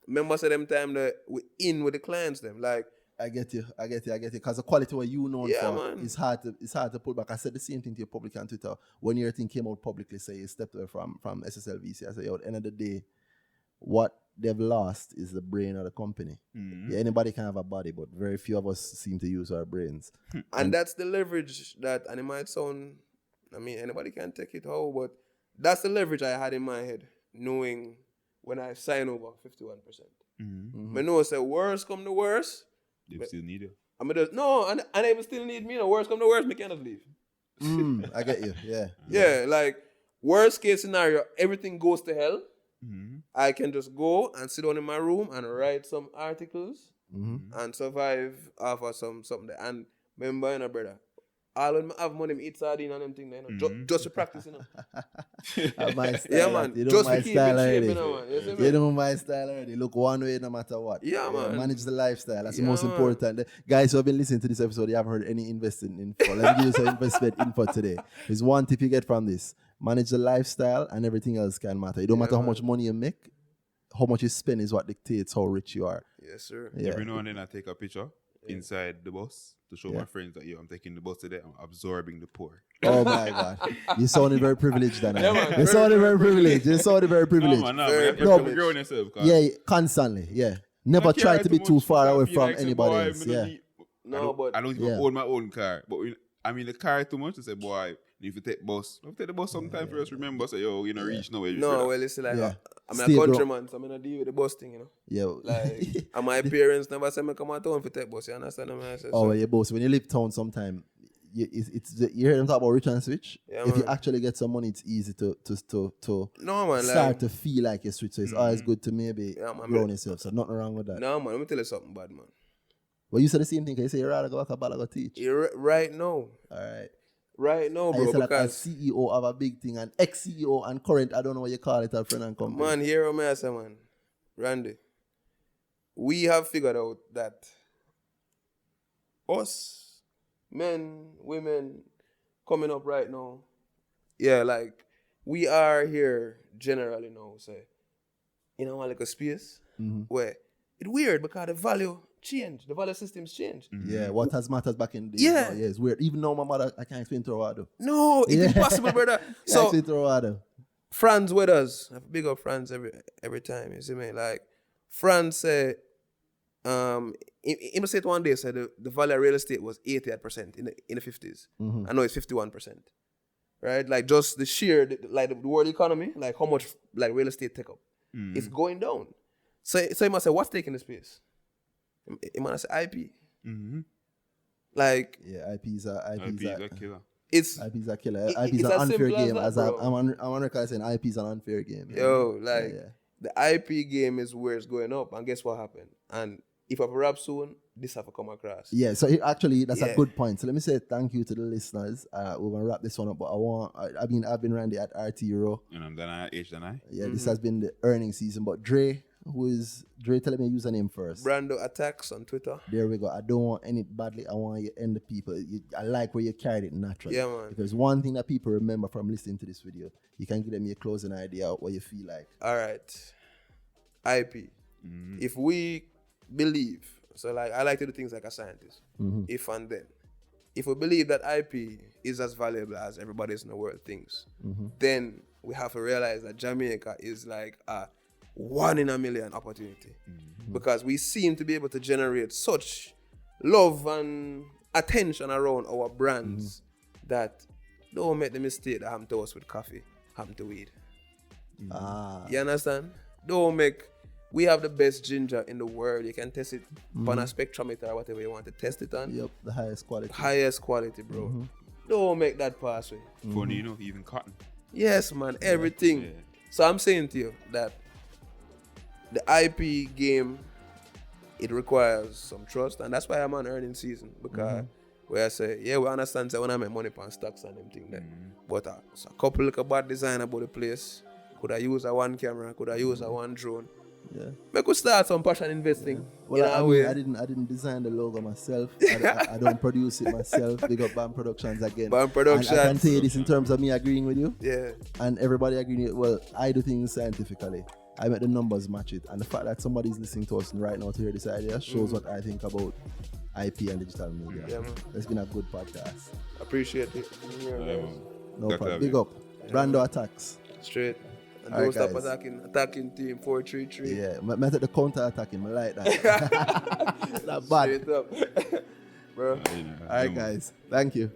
remember them time that we in with the clients, them. Like, I get you. Because the quality what you know man. It's hard to put back. I said the same thing to you publicly on Twitter. When your thing came out publicly, say you stepped away from SSLV.ja. I said, yo, at the end of the day, what they've lost is the brain of the company. Yeah, anybody can have a body, but very few of us seem to use our brains. And that's the leverage that, and it might sound, I mean, anybody can take it how, but that's the leverage I had in my head, knowing when I sign over 51%. I know say worst come to worst. They still need you. I mean, no, and they even still need me. No, worst come to worst, me cannot leave. I get you. Yeah. Yeah, like worst case scenario, everything goes to hell. I can just go and sit down in my room and write some articles and survive off of something there. And remember, you know, brother, all when I have money, I eat sardine and them things there, you know, just to practice, you know. My style, Yeah, man. you know Just my to keep style it shape, already. you know, man. You see You me? know my style already. Look one way no matter what. Yeah, man. Manage the lifestyle. That's the Yeah, most man. important. The guys who have been listening to this episode, you haven't heard any investing info. Let me give you some investment info today. There's one tip you get from this. Manage the lifestyle and everything else can matter. It don't matter how much money you make. How much you spend is what dictates how rich you are. Yes, sir. Yeah. Every now and then I take a picture inside the bus to show my friends that, I'm taking the bus today. I'm absorbing the poor. Oh my God. You sounded very privileged, Danhai. Yeah, man. You sounded very privileged. You sounded very privileged. No, man, Very you have to privileged. grow on yourself. Yeah, constantly. Yeah. Never Don't try care to be much too far because away I feel from like, say, anybody boy, else. me Yeah. don't need- No, but I don't even Yeah. own my own car. But I'm in the car too much to say, boy, if you take bus, if you take the bus sometime for us, remember, say, yo, you know, reach nowhere. You no, feel well, it's like, Yeah. I'm a Stay broke. countryman, so I'm going to deal with the bus thing, you know. Yeah. Like, and my parents never say me come out town for take bus, you understand what I say? Oh, So, well, yeah, boss. When you leave town sometime, you hear them talk about rich and switch. Yeah, if you man. actually get some money, it's easy to no, man, start like, to feel like you're switch. So it's always good to maybe Yeah, man. grow yourself. So nothing wrong with that. no, man, let me tell you something bad, man. Well, you said the same thing. 'Cause you say you'd rather go back a ball go teach. Right now, All right now, right. I bro, said that as because, CEO of a big thing and ex-CEO and current, I don't know what you call it, a Fren and Company. man, hear what I say, man. Randy, we have figured out that us, men, women, coming up right now, yeah, like, we are here generally now, say, in our like a space where it's weird because the value change, the value systems change. Yeah, what has matters back in the day. Yeah. Yeah, it's weird. Even though my mother, I can't explain to her what I do. No, it's Yeah. impossible, brother. Can't So, explain to her what I do. Franz with us. I big up Franz every time. You see me? Like, Franz said, he must say it one day, said the value of real estate was 88% in the 50s. I know it's 51%. Right? Like, just the sheer, like, the world economy, like, how much, like, real estate take up. It's going down. So he must say, what's taking the space? He must say IP. Like, Yeah, IPs are a killer. it's, IP's a killer. It- IP's it's an as unfair simple as game. that, As bro. I'm on record saying IP's an unfair game. Yeah. yo, like, Yeah. the IP game is where it's going up. And guess what happened? And if I rap soon, this have to come across. Yeah, so actually that's Yeah. a good point. So let me say thank you to the listeners. We're gonna wrap this one up, but I've been Randy at RT Euro. And I'm Danhai, Danhai. Yeah, this has been the earnings season. But Dre, tell me your username first. Brando Attacks on Twitter. There we go. I don't want any badly. I want you to end the people. I like where you carried it naturally. Yeah, man. Because one thing that people remember from listening to this video, you can give them your closing idea of what you feel like. All right. IP. If we believe, so like I like to do things like a scientist. If and then. If we believe that IP is as valuable as everybody in the world thinks, then we have to realize that Jamaica is like a 1 in a million opportunity. Because we seem to be able to generate such love and attention around our brands that don't make the mistake that happened to us with coffee, happened to weed. You understand? We have the best ginger in the world. You can test it on a spectrometer or whatever you want to test it on. Yep, the highest quality. Highest quality, bro. Don't make that pass way. Funny, even cotton. Yes, man, everything. Yeah. So I'm saying to you that the IP game, it requires some trust, and that's why I'm on earning season, because where I say, yeah, we understand that when I make money on stocks and them thing there, but so a couple look a bad design about the place. Could I use a one camera? Could I use a one drone? Yeah. We could start some passion investing. Well, in a way. I didn't design the logo myself. I don't produce it myself. Big up Bam Productions again. Bam Productions. And I can tell you this in terms of me agreeing with you. Yeah. And everybody agreeing with you. Well, I do things scientifically. I make the numbers match it. And the fact that somebody's listening to us right now to hear this idea shows what I think about IP and digital media. Yeah, man. It's been a good podcast. Appreciate it. Yeah, man. No Got to problem. have Big you. up. Brando Attacks. Straight. And All don't right, stop guys. attacking team 4-3-3. Yeah, method the counter attacking. I like that. Not bad. Straight up. Bro. All right, guys. Thank you.